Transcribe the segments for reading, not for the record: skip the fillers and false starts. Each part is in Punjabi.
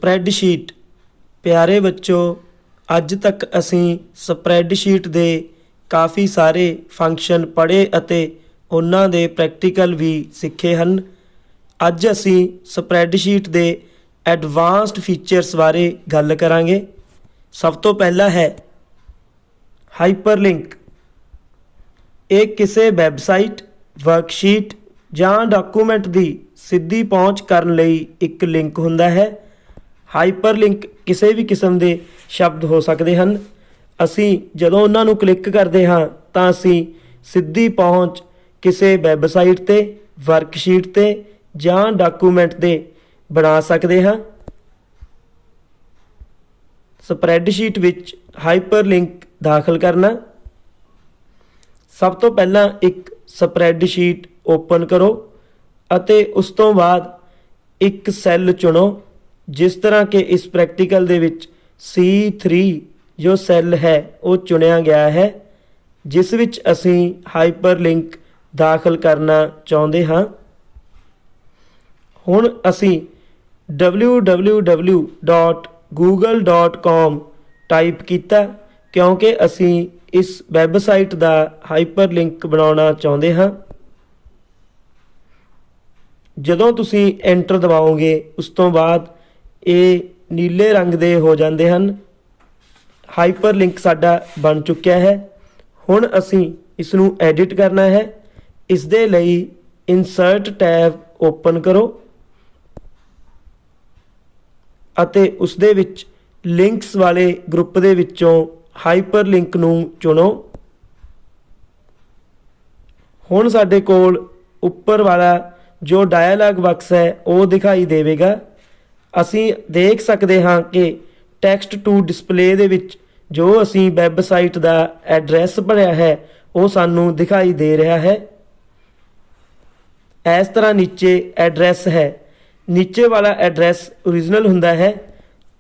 ਸਪਰੈਡਸ਼ੀਟ। ਪਿਆਰੇ ਬੱਚੋ, ਅੱਜ ਤੱਕ ਅਸੀਂ ਸਪਰੈਡਸ਼ੀਟ ਦੇ ਕਾਫੀ ਸਾਰੇ ਫੰਕਸ਼ਨ ਪੜ੍ਹੇ ਅਤੇ ਉਹਨਾਂ ਦੇ ਪ੍ਰੈਕਟੀਕਲ ਵੀ ਸਿੱਖੇ ਹਨ। ਅੱਜ ਅਸੀਂ ਸਪਰੈਡਸ਼ੀਟ ਦੇ ਐਡਵਾਂਸਡ ਫੀਚਰਸ ਬਾਰੇ ਗੱਲ ਕਰਾਂਗੇ। ਸਭ ਤੋਂ ਪਹਿਲਾ ਹੈ ਹਾਈਪਰਲਿੰਕ। ਇਹ ਕਿਸੇ ਵੈਬਸਾਈਟ, ਵਰਕਸ਼ੀਟ ਜਾਂ ਡਾਕੂਮੈਂਟ ਦੀ ਸਿੱਧੀ ਪਹੁੰਚ ਕਰਨ ਲਈ ਇੱਕ ਲਿੰਕ ਹੁੰਦਾ ਹੈ। ਹਾਈਪਰਲਿੰਕ ਕਿਸੇ ਵੀ ਕਿਸਮ ਦੇ ਸ਼ਬਦ ਹੋ ਸਕਦੇ ਹਨ। ਅਸੀਂ ਜਦੋਂ ਉਹਨਾਂ ਨੂੰ ਕਲਿੱਕ ਕਰਦੇ ਹਾਂ ਤਾਂ ਅਸੀਂ ਸਿੱਧੀ ਪਹੁੰਚ ਕਿਸੇ ਵੈਬਸਾਈਟ 'ਤੇ, ਵਰਕਸ਼ੀਟ 'ਤੇ ਜਾਂ ਡਾਕੂਮੈਂਟ 'ਤੇ ਬਣਾ ਸਕਦੇ ਹਾਂ। ਸਪਰੈਡਸ਼ੀਟ ਵਿੱਚ ਹਾਈਪਰਲਿੰਕ ਦਾਖਲ ਕਰਨਾ। ਸਭ ਤੋਂ ਪਹਿਲਾਂ ਇੱਕ ਸਪਰੈਡਸ਼ੀਟ ਓਪਨ ਕਰੋ ਅਤੇ ਉਸ ਤੋਂ ਬਾਅਦ ਇੱਕ ਸੈੱਲ ਚੁਣੋ। ਜਿਸ ਤਰ੍ਹਾਂ ਕਿ ਇਸ ਪ੍ਰੈਕਟੀਕਲ ਦੇ ਵਿੱਚ C3 ਜੋ ਸੈੱਲ ਹੈ ਉਹ ਚੁਣਿਆ ਗਿਆ ਹੈ, ਜਿਸ ਵਿੱਚ ਅਸੀਂ ਹਾਈਪਰਲਿੰਕ ਦਾਖਲ ਕਰਨਾ ਚਾਹੁੰਦੇ ਹਾਂ। ਹੁਣ ਅਸੀਂ www.google.com ਟਾਈਪ ਕੀਤਾ ਕਿਉਂਕਿ ਅਸੀਂ ਇਸ ਵੈਬਸਾਈਟ ਦਾ ਹਾਈਪਰਲਿੰਕ ਬਣਾਉਣਾ ਚਾਹੁੰਦੇ ਹਾਂ। ਜਦੋਂ ਤੁਸੀਂ ਐਂਟਰ ਦਬਾਓਗੇ ਉਸ ਤੋਂ ਬਾਅਦ ਇਹ ਨੀਲੇ ਰੰਗ ਦੇ ਹੋ ਜਾਂਦੇ ਹਨ। ਹਾਈਪਰਲਿੰਕ ਸਾਡਾ ਬਣ ਚੁੱਕਿਆ ਹੈ। ਹੁਣ ਅਸੀਂ ਇਸ ਨੂੰ ਐਡਿਟ ਕਰਨਾ ਹੈ। ਇਸ ਦੇ ਲਈ ਇਨਸਰਟ ਟੈਬ ਓਪਨ ਕਰੋ ਅਤੇ ਉਸ ਦੇ ਵਿੱਚ ਲਿੰਕਸ ਵਾਲੇ ਗਰੁੱਪ ਦੇ ਵਿੱਚੋਂ ਹਾਈਪਰਲਿੰਕ ਨੂੰ ਚੁਣੋ। ਹੁਣ ਸਾਡੇ ਕੋਲ ਉੱਪਰ ਵਾਲਾ ਜੋ ਡਾਇਲਾਗ ਬਾਕਸ ਹੈ ਉਹ ਦਿਖਾਈ ਦੇਵੇਗਾ। ਅਸੀਂ ਦੇਖ ਸਕਦੇ ਹਾਂ ਕਿ ਟੈਕਸਟ ਟੂ ਡਿਸਪਲੇ ਦੇ ਵਿੱਚ ਜੋ ਅਸੀਂ ਵੈਬਸਾਈਟ ਦਾ ਐਡਰੈਸ ਭਰਿਆ ਹੈ ਉਹ ਸਾਨੂੰ ਦਿਖਾਈ ਦੇ ਰਿਹਾ ਹੈ। ਇਸ ਤਰ੍ਹਾਂ ਨੀਚੇ ਐਡਰੈਸ ਹੈ। ਨੀਚੇ ਵਾਲਾ ਐਡਰੈਸ ਓਰੀਜਨਲ ਹੁੰਦਾ ਹੈ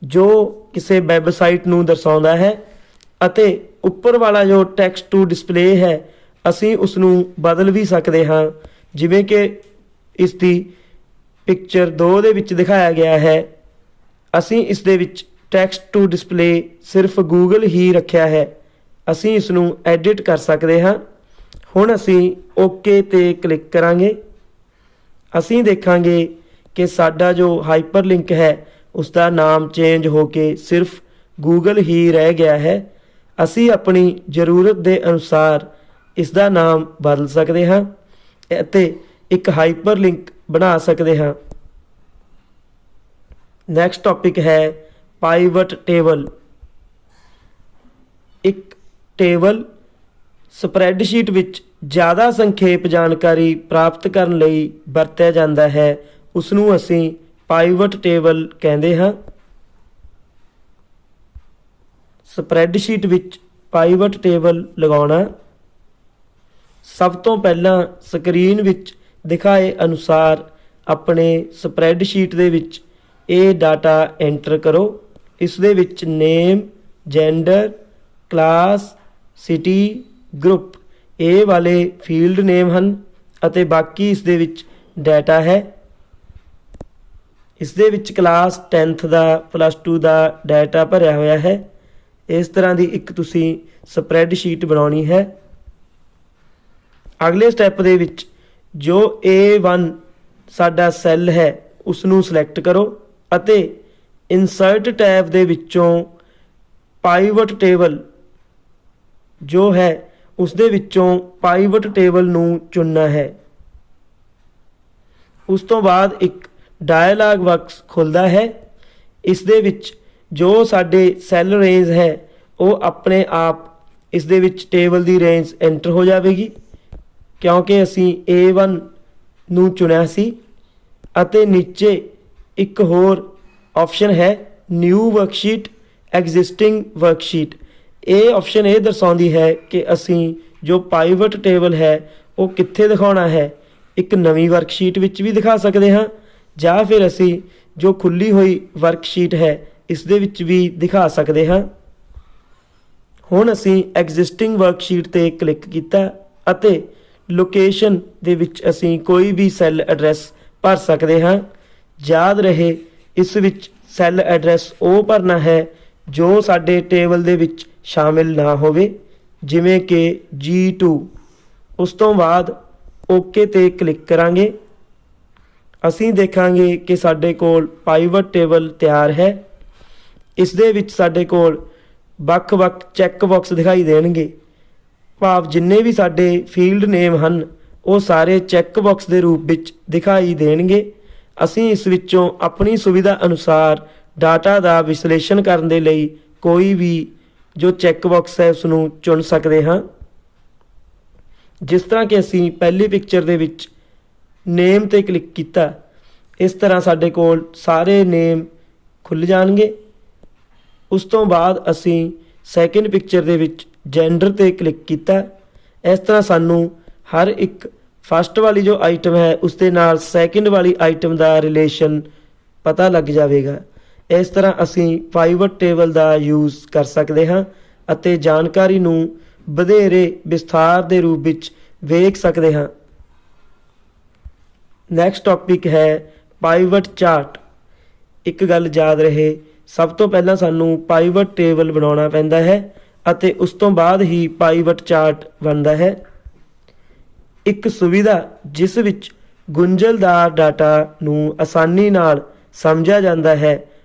ਜੋ ਕਿਸੇ ਵੈਬਸਾਈਟ ਨੂੰ ਦਰਸਾਉਂਦਾ ਹੈ ਅਤੇ ਉੱਪਰ ਵਾਲਾ ਜੋ ਟੈਕਸਟ ਟੂ ਡਿਸਪਲੇ ਹੈ ਅਸੀਂ ਉਸ ਨੂੰ ਬਦਲ ਵੀ ਸਕਦੇ ਹਾਂ, ਜਿਵੇਂ ਕਿ ਇਸ ਦੀ ਪਿਕਚਰ 2 ਦੇ ਵਿੱਚ ਦਿਖਾਇਆ ਗਿਆ ਹੈ। ਅਸੀਂ ਇਸ ਦੇ ਵਿੱਚ ਟੈਕਸਟ ਟੂ ਡਿਸਪਲੇ ਸਿਰਫ ਗੂਗਲ ਹੀ ਰੱਖਿਆ ਹੈ। ਅਸੀਂ ਇਸ ਨੂੰ ਐਡਿਟ ਕਰ ਸਕਦੇ ਹਾਂ। ਹੁਣ ਅਸੀਂ ਓਕੇ 'ਤੇ ਕਲਿੱਕ ਕਰਾਂਗੇ। ਅਸੀਂ ਦੇਖਾਂਗੇ ਕਿ ਸਾਡਾ ਜੋ ਹਾਈਪਰਲਿੰਕ ਹੈ ਉਸ ਦਾ ਨਾਮ ਚੇਂਜ ਹੋ ਕੇ ਸਿਰਫ ਗੂਗਲ ਹੀ ਰਹਿ ਗਿਆ ਹੈ। ਅਸੀਂ ਆਪਣੀ ਜ਼ਰੂਰਤ ਦੇ ਅਨੁਸਾਰ ਇਸ ਦਾ ਨਾਮ ਬਦਲ ਸਕਦੇ ਹਾਂ ਅਤੇ ਇੱਕ ਹਾਈਪਰਲਿੰਕ ਬਣਾ ਸਕਦੇ ਹਾਂ। ਨੈਕਸਟ ਟੌਪਿਕ ਹੈ ਪਾਈਵਟ ਟੇਬਲ। ਇੱਕ ਟੇਬਲ ਸਪਰੈਡਸ਼ੀਟ ਵਿੱਚ ਜ਼ਿਆਦਾ ਸੰਖੇਪ ਜਾਣਕਾਰੀ ਪ੍ਰਾਪਤ ਕਰਨ ਲਈ ਵਰਤਿਆ ਜਾਂਦਾ ਹੈ। ਉਸ ਨੂੰ ਅਸੀਂ ਪਾਈਵਟ ਟੇਬਲ ਕਹਿੰਦੇ ਹਾਂ। ਸਪਰੈਡਸ਼ੀਟ ਵਿੱਚ ਪਾਈਵਟ ਟੇਬਲ ਲਗਾਉਣਾ। ਸਭ ਤੋਂ ਪਹਿਲਾਂ ਸਕਰੀਨ ਵਿੱਚ ਦਿਖਾਏ ਅਨੁਸਾਰ ਆਪਣੇ ਸਪਰੈਡਸ਼ੀਟ ਦੇ ਵਿੱਚ ਇਹ ਡਾਟਾ ਐਂਟਰ ਕਰੋ। ਇਸ ਦੇ ਵਿੱਚ ਨੇਮ, ਜੈਂਡਰ, ਕਲਾਸ, ਸਿਟੀ, ਗਰੁੱਪ ਇਹ ਵਾਲੇ ਫੀਲਡ ਨੇਮ ਹਨ ਅਤੇ ਬਾਕੀ ਇਸ ਦੇ ਵਿੱਚ ਡਾਟਾ ਹੈ। ਇਸ ਦੇ ਵਿੱਚ ਕਲਾਸ 10th ਦਾ, +2 ਦਾ ਡਾਟਾ ਭਰਿਆ ਹੋਇਆ ਹੈ। ਇਸ ਤਰ੍ਹਾਂ ਦੀ ਇੱਕ ਤੁਸੀਂ ਸਪਰੈਡਸ਼ੀਟ ਬਣਾਉਣੀ ਹੈ। ਅਗਲੇ ਸਟੈਪ ਦੇ ਵਿੱਚ ਜੋ A1 ਸਾਡਾ ਸੈੱਲ ਹੈ ਉਸ ਨੂੰ ਸਿਲੈਕਟ ਕਰੋ ਅਤੇ ਇਨਸਰਟ ਟੈਬ ਦੇ ਵਿੱਚੋਂ ਪਾਈਵਟ ਟੇਬਲ ਜੋ ਹੈ ਉਸ ਦੇ ਵਿੱਚੋਂ ਪਾਈਵਟ ਟੇਬਲ ਨੂੰ ਚੁਣਨਾ ਹੈ। ਉਸ ਤੋਂ ਬਾਅਦ ਇੱਕ ਡਾਇਲਾਗ ਬਾਕਸ ਖੁੱਲ੍ਹਦਾ ਹੈ। ਇਸ ਦੇ ਵਿੱਚ ਜੋ ਸਾਡੇ ਸੈੱਲ ਰੇਂਜ ਹੈ ਉਹ ਆਪਣੇ ਆਪ ਇਸ ਦੇ ਵਿੱਚ ਟੇਬਲ ਦੀ ਰੇਂਜ ਐਂਟਰ ਹੋ ਜਾਵੇਗੀ ਕਿਉਂਕਿ ਅਸੀਂ A1 ਨੂੰ ਚੁਣਿਆ ਸੀ। ਅਤੇ ਨੀਚੇ ਇੱਕ ਹੋਰ ਆਪਸ਼ਨ ਹੈ ਨਿਊ ਵਰਕਸ਼ੀਟ, ਐਗਜ਼ਿਸਟਿੰਗ ਵਰਕਸ਼ੀਟ। ਇਹ ਆਪਸ਼ਨ ਇਹ ਦਰਸਾਉਂਦੀ ਹੈ ਕਿ ਅਸੀਂ ਜੋ ਪਾਈਵਟ ਟੇਬਲ ਹੈ ਉਹ ਕਿੱਥੇ ਦਿਖਾਉਣਾ ਹੈ। ਇੱਕ ਨਵੀਂ ਵਰਕਸ਼ੀਟ ਵਿੱਚ ਵੀ ਦਿਖਾ ਸਕਦੇ ਹਾਂ ਜਾਂ ਫਿਰ ਅਸੀਂ ਜੋ ਖੁੱਲ੍ਹੀ ਹੋਈ ਵਰਕਸ਼ੀਟ ਹੈ ਇਸ ਦੇ ਵਿੱਚ ਵੀ ਦਿਖਾ ਸਕਦੇ ਹਾਂ। ਹੁਣ ਅਸੀਂ ਐਗਜ਼ਿਸਟਿੰਗ ਵਰਕਸ਼ੀਟ 'ਤੇ ਕਲਿੱਕ ਕੀਤਾ ਅਤੇ ਲੋਕੇਸ਼ਨ ਦੇ ਵਿੱਚ ਅਸੀਂ ਕੋਈ ਵੀ ਸੈੱਲ ਐਡਰੈਸ ਭਰ ਸਕਦੇ ਹਾਂ। ਯਾਦ ਰਹੇ ਇਸ ਵਿੱਚ ਸੈੱਲ ਐਡਰੈਸ ਉਹ ਭਰਨਾ ਹੈ ਜੋ ਸਾਡੇ ਟੇਬਲ ਦੇ ਵਿੱਚ ਸ਼ਾਮਿਲ ਨਾ ਹੋਵੇ, ਜਿਵੇਂ ਕਿ G2। ਉਸ ਤੋਂ ਬਾਅਦ ਓਕੇ ਤੇ ਕਲਿੱਕ ਕਰਾਂਗੇ। ਅਸੀਂ ਦੇਖਾਂਗੇ ਕਿ ਸਾਡੇ ਕੋਲ ਪਾਈਵਟ ਟੇਬਲ ਤਿਆਰ ਹੈ। ਇਸ ਦੇ ਵਿੱਚ ਸਾਡੇ ਕੋਲ ਵੱਖ-ਵੱਖ ਚੈੱਕ ਬਾਕਸ ਦਿਖਾਈ ਦੇਣਗੇ, ਭਾਵ ਜਿੰਨੇ ਵੀ ਸਾਡੇ ਫੀਲਡ ਨੇਮ ਹਨ ਉਹ ਸਾਰੇ ਚੈੱਕ ਬਾਕਸ ਦੇ ਰੂਪ ਵਿੱਚ ਦਿਖਾਈ ਦੇਣਗੇ। ਅਸੀਂ ਇਸ ਵਿੱਚੋਂ ਆਪਣੀ ਸੁਵਿਧਾ ਅਨੁਸਾਰ ਡਾਟਾ ਦਾ ਵਿਸ਼ਲੇਸ਼ਣ ਕਰਨ ਦੇ ਲਈ ਕੋਈ ਵੀ ਜੋ ਚੈੱਕ ਬਾਕਸ ਹੈ ਉਸ ਨੂੰ ਚੁਣ ਸਕਦੇ ਹਾਂ। ਜਿਸ ਤਰ੍ਹਾਂ ਕਿ ਅਸੀਂ ਪਹਿਲੀ ਪਿਕਚਰ ਦੇ ਵਿੱਚ ਨੇਮ ਤੇ ਕਲਿੱਕ ਕੀਤਾ, ਇਸ ਤਰ੍ਹਾਂ ਸਾਡੇ ਕੋਲ ਸਾਰੇ ਨੇਮ ਖੁੱਲ੍ਹ ਜਾਣਗੇ। ਉਸ ਤੋਂ ਬਾਅਦ ਅਸੀਂ ਸੈਕਿੰਡ ਪਿਕਚਰ ਦੇ ਵਿੱਚ ਜੈਂਡਰ ਤੇ ਕਲਿੱਕ ਕੀਤਾ। ਇਸ ਤਰ੍ਹਾਂ ਸਾਨੂੰ ਹਰ ਇੱਕ ਫਸਟ ਵਾਲੀ ਜੋ ਆਈਟਮ ਹੈ ਉਸ ਦੇ ਨਾਲ ਸੈਕਿੰਡ ਵਾਲੀ ਆਈਟਮ ਦਾ ਰਿਲੇਸ਼ਨ ਪਤਾ ਲੱਗ ਜਾਵੇਗਾ। ਇਸ ਤਰ੍ਹਾਂ ਅਸੀਂ ਪਾਈਵਟ ਟੇਬਲ ਦਾ ਯੂਜ਼ ਕਰ ਸਕਦੇ ਹਾਂ ਅਤੇ ਜਾਣਕਾਰੀ ਨੂੰ ਵਧੇਰੇ ਵਿਸਥਾਰ ਦੇ ਰੂਪ ਵਿੱਚ ਵੇਖ ਸਕਦੇ ਹਾਂ। ਨੈਕਸਟ ਟੌਪਿਕ ਹੈ ਪਾਈਵਟ ਚਾਰਟ। ਇੱਕ ਗੱਲ ਯਾਦ ਰਹੇ, ਸਭ ਤੋਂ ਪਹਿਲਾਂ ਸਾਨੂੰ ਪਾਈਵਟ ਟੇਬਲ ਬਣਾਉਣਾ ਪੈਂਦਾ ਹੈ ਅਤੇ ਉਸ ਤੋਂ ਬਾਅਦ ਹੀ ਪਾਈਵਟ ਚਾਰਟ ਬਣਦਾ ਹੈ। ਇੱਕ ਸੁਵਿਧਾ ਜਿਸ ਵਿੱਚ ਗੁੰਝਲਦਾਰ ਡਾਟਾ ਨੂੰ ਆਸਾਨੀ ਨਾਲ ਸਮਝਿਆ ਜਾਂਦਾ ਹੈ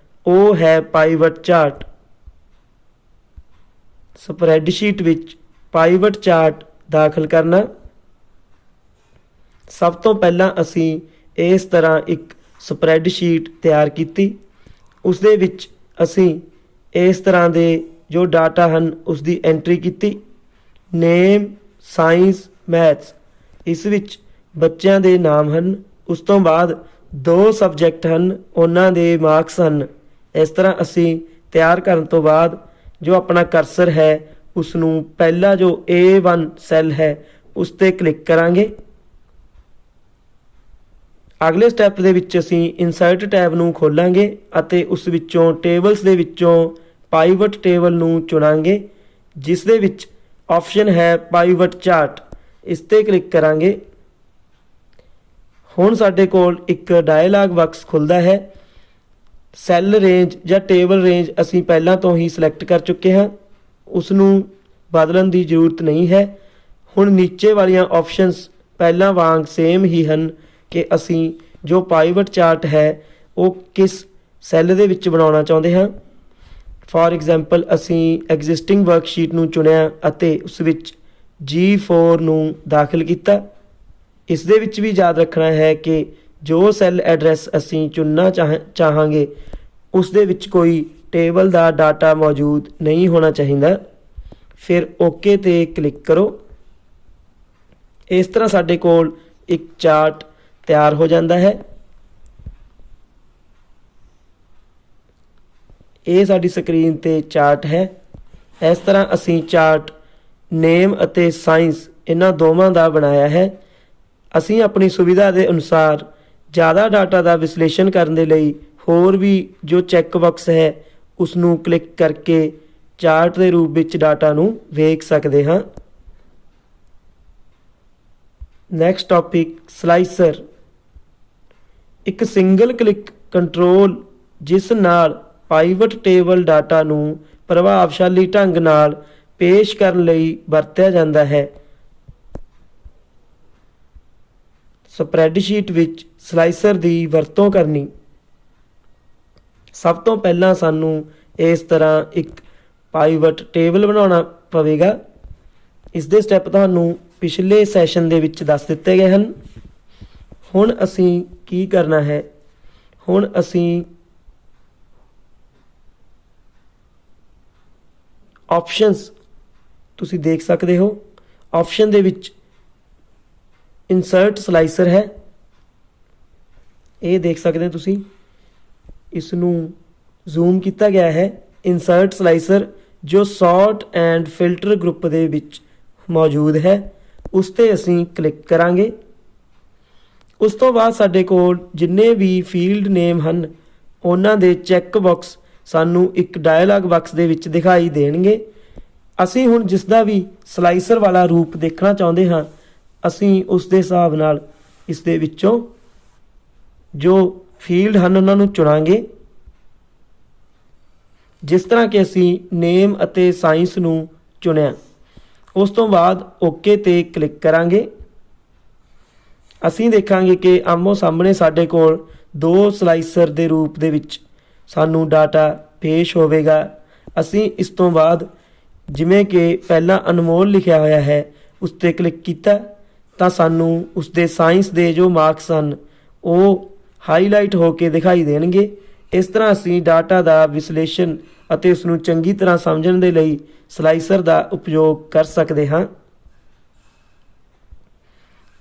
ਉਹ ਹੈ ਪਾਈਵਟ ਚਾਰਟ। ਸਪਰੈਡਸ਼ੀਟ ਵਿੱਚ ਪਾਈਵਟ ਚਾਰਟ ਦਾਖਲ ਕਰਨਾ। ਸਭ ਤੋਂ ਪਹਿਲਾਂ ਅਸੀਂ ਇਸ ਤਰ੍ਹਾਂ ਇੱਕ ਸਪਰੈਡਸ਼ੀਟ ਤਿਆਰ ਕੀਤੀ। ਉਸ ਦੇ ਵਿੱਚ ਅਸੀਂ ਇਸ ਤਰ੍ਹਾਂ ਦੇ ਜੋ ਡਾਟਾ ਹਨ ਉਸ ਦੀ ਐਂਟਰੀ ਕੀਤੀ। ਨੇਮ, ਸਾਇੰਸ, ਮੈਥਸ, ਇਸ ਵਿੱਚ ਬੱਚਿਆਂ ਦੇ ਨਾਮ ਹਨ। ਉਸ ਤੋਂ ਬਾਅਦ 2 ਸਬਜੈਕਟ ਹਨ, ਉਹਨਾਂ ਦੇ ਮਾਰਕਸ ਹਨ। ਇਸ ਤਰ੍ਹਾਂ ਅਸੀਂ ਤਿਆਰ ਕਰਨ ਤੋਂ ਬਾਅਦ ਜੋ ਆਪਣਾ ਕਰਸਰ ਹੈ ਉਸ ਨੂੰ ਪਹਿਲਾ ਜੋ A1 ਸੈੱਲ ਹੈ ਉਸ ਤੇ ਕਲਿੱਕ ਕਰਾਂਗੇ। ਅਗਲੇ ਸਟੈਪ ਦੇ ਵਿੱਚ ਅਸੀਂ ਇਨਸਰਟ ਟੈਬ ਨੂੰ ਖੋਲਾਂਗੇ ਅਤੇ ਉਸ ਵਿੱਚੋਂ ਟੇਬਲਸ ਦੇ ਵਿੱਚੋਂ ਪਾਈਵਟ ਟੇਬਲ ਨੂੰ ਚੁਣਾਂਗੇ, ਜਿਸ ਦੇ ਵਿੱਚ ਆਪਸ਼ਨ ਹੈ ਪਾਈਵਟ ਚਾਰਟ। ਇਸ ਤੇ ਕਲਿੱਕ ਕਰਾਂਗੇ। ਹੁਣ ਸਾਡੇ ਕੋਲ ਇੱਕ ਡਾਇਲਾਗ ਬਾਕਸ ਖੁੱਲ੍ਹਦਾ ਹੈ। ਸੈੱਲ ਰੇਂਜ ਜਾਂ ਟੇਬਲ ਰੇਂਜ ਅਸੀਂ ਪਹਿਲਾਂ ਤੋਂ ਹੀ ਸਿਲੈਕਟ ਕਰ ਚੁੱਕੇ ਹਾਂ, ਉਸ ਨੂੰ ਬਦਲਣ ਦੀ ਜ਼ਰੂਰਤ ਨਹੀਂ ਹੈ। ਹੁਣ ਨੀਚੇ ਵਾਲੀਆਂ ਆਪਸ਼ਨਸ ਪਹਿਲਾਂ ਵਾਂਗ ਸੇਮ ਹੀ ਹਨ ਕਿ ਅਸੀਂ ਜੋ ਪਾਈਵਟ ਚਾਰਟ ਹੈ ਉਹ ਕਿਸ ਸੈੱਲ ਦੇ ਵਿੱਚ ਬਣਾਉਣਾ ਚਾਹੁੰਦੇ ਹਾਂ। ਫਾਰ ਐਗਜ਼ਾਮਪਲ ਅਸੀਂ ਐਗਜ਼ਿਸਟਿੰਗ ਵਰਕਸ਼ੀਟ ਨੂੰ ਚੁਣਿਆ ਅਤੇ ਉਸ ਵਿੱਚ G4 ਨੂੰ ਦਾਖਲ ਕੀਤਾ। ਇਸ ਦੇ ਵਿੱਚ ਵੀ ਯਾਦ ਰੱਖਣਾ ਹੈ ਕਿ ਜੋ ਸੈੱਲ ਐਡਰੈਸ ਅਸੀਂ ਚੁਣਨਾ ਚਾਹਾਂਗੇ ਉਸ ਦੇ ਵਿੱਚ ਕੋਈ ਟੇਬਲ ਦਾ ਡਾਟਾ ਮੌਜੂਦ ਨਹੀਂ ਹੋਣਾ ਚਾਹੀਦਾ। ਫਿਰ ਓਕੇ ਤੇ ਕਲਿੱਕ ਕਰੋ। ਇਸ ਤਰ੍ਹਾਂ ਸਾਡੇ ਕੋਲ ਇੱਕ ਚਾਰਟ ਤਿਆਰ ਹੋ ਜਾਂਦਾ ਹੈ। ਇਹ ਸਾਡੀ ਸਕਰੀਨ ਤੇ ਚਾਰਟ ਹੈ। ਇਸ ਤਰ੍ਹਾਂ ਅਸੀਂ ਚਾਰਟ ਨੇਮ ਅਤੇ ਸਾਇੰਸ ਇਹਨਾਂ ਦੋਵਾਂ ਦਾ ਬਣਾਇਆ ਹੈ। ਅਸੀਂ ਆਪਣੀ ਸੁਵਿਧਾ ਦੇ ਅਨੁਸਾਰ ਜ਼ਿਆਦਾ ਡਾਟਾ ਦਾ ਵਿਸ਼ਲੇਸ਼ਣ ਕਰਨ ਦੇ ਲਈ ਹੋਰ ਵੀ ਜੋ ਚੈੱਕ ਬਾਕਸ ਹੈ ਉਸ ਨੂੰ ਕਲਿੱਕ ਕਰਕੇ ਚਾਰਟ ਦੇ ਰੂਪ ਵਿੱਚ ਡਾਟਾ ਨੂੰ ਵੇਖ ਸਕਦੇ ਹਾਂ। Next topic slicer. ਇੱਕ ਸਿੰਗਲ ਕਲਿੱਕ ਕੰਟਰੋਲ ਜਿਸ ਨਾਲ ਪਾਈਵਟ ਟੇਬਲ ਡਾਟਾ ਨੂੰ ਪ੍ਰਭਾਵਸ਼ਾਲੀ ਢੰਗ ਨਾਲ ਪੇਸ਼ ਕਰਨ ਲਈ ਵਰਤਿਆ ਜਾਂਦਾ ਹੈ। ਸਪਰੈਡਸ਼ੀਟ ਵਿੱਚ ਸਲਾਈਸਰ ਦੀ ਵਰਤੋਂ ਕਰਨੀ। ਸਭ ਤੋਂ ਪਹਿਲਾਂ ਸਾਨੂੰ ਇਸ ਤਰ੍ਹਾਂ ਇੱਕ ਪਾਈਵਟ ਟੇਬਲ ਬਣਾਉਣਾ ਪਵੇਗਾ। ਇਸ ਦੇ ਸਟੈਪ ਤੁਹਾਨੂੰ ਪਿਛਲੇ ਸੈਸ਼ਨ ਦੇ ਵਿੱਚ ਦੱਸ ਦਿੱਤੇ ਗਏ ਹਨ। ਹੁਣ ਅਸੀਂ ਕੀ ਕਰਨਾ ਹੈ, ਹੁਣ ਅਸੀਂ ਆਪਸ਼ਨਸ ਤੁਸੀਂ ਦੇਖ ਸਕਦੇ ਹੋ। ਆਪਸ਼ਨ ਦੇ ਵਿੱਚ ਇਨਸਰਟ ਸਲਾਈਸਰ ਹੈ, ਇਹ ਦੇਖ ਸਕਦੇ ਹੋ ਤੁਸੀਂ। ਇਸ ਨੂੰ ਜ਼ੂਮ ਕੀਤਾ ਗਿਆ ਹੈ। ਇਨਸਰਟ ਸਲਾਈਸਰ ਜੋ ਸੌਰਟ ਐਂਡ ਫਿਲਟਰ ਗਰੁੱਪ ਦੇ ਵਿੱਚ ਮੌਜੂਦ ਹੈ, ਉਸ ਤੇ ਅਸੀਂ ਕਲਿੱਕ ਕਰਾਂਗੇ। ਉਸ ਤੋਂ ਬਾਅਦ ਸਾਡੇ ਕੋਲ ਜਿੰਨੇ ਵੀ ਫੀਲਡ ਨੇਮ ਹਨ ਉਹਨਾਂ ਦੇ ਚੈੱਕ ਬਾਕਸ ਸਾਨੂੰ ਇੱਕ ਡਾਇਲਾਗ ਬਾਕਸ ਦੇ ਵਿੱਚ ਦਿਖਾਈ ਦੇਣਗੇ। ਅਸੀਂ ਹੁਣ ਜਿਸ ਦਾ ਵੀ ਸਲਾਈਸਰ ਵਾਲਾ ਰੂਪ ਦੇਖਣਾ ਚਾਹੁੰਦੇ ਹਾਂ ਅਸੀਂ ਉਸ ਦੇ ਹਿਸਾਬ ਨਾਲ ਇਸ ਦੇ ਵਿੱਚੋਂ ਜੋ ਫੀਲਡ ਹਨ ਉਹਨਾਂ ਨੂੰ ਚੁਣਾਂਗੇ। ਜਿਸ ਤਰ੍ਹਾਂ ਕਿ ਅਸੀਂ ਨੇਮ ਅਤੇ ਸਾਇੰਸ ਨੂੰ ਚੁਣਿਆ। ਉਸ ਤੋਂ ਬਾਅਦ ਓਕੇ ਤੇ ਕਲਿੱਕ ਕਰਾਂਗੇ। ਅਸੀਂ ਦੇਖਾਂਗੇ ਕਿ ਆਮੋ ਸਾਹਮਣੇ ਸਾਡੇ ਕੋਲ 2 ਸਲਾਈਸਰ ਦੇ ਰੂਪ ਦੇ ਵਿੱਚ ਸਾਨੂੰ ਡਾਟਾ ਪੇਸ਼ ਹੋਵੇਗਾ। ਅਸੀਂ ਇਸ ਤੋਂ ਬਾਅਦ ਜਿਵੇਂ ਕਿ ਪਹਿਲਾਂ ਅਨਮੋਲ ਲਿਖਿਆ ਹੋਇਆ ਹੈ ਉਸ 'ਤੇ ਕਲਿੱਕ ਕੀਤਾ ਤਾਂ ਸਾਨੂੰ ਉਸ ਦੇ ਸਾਇੰਸ ਦੇ ਜੋ ਮਾਰਕਸ ਹਨ ਉਹ ਹਾਈਲਾਈਟ ਹੋ ਕੇ ਦਿਖਾਈ ਦੇਣਗੇ। ਇਸ ਤਰ੍ਹਾਂ ਅਸੀਂ ਡਾਟਾ ਦਾ ਵਿਸ਼ਲੇਸ਼ਣ ਅਤੇ ਉਸ ਨੂੰ ਚੰਗੀ ਤਰ੍ਹਾਂ ਸਮਝਣ ਦੇ ਲਈ ਸਲਾਈਸਰ ਦਾ ਉਪਯੋਗ ਕਰ ਸਕਦੇ ਹਾਂ।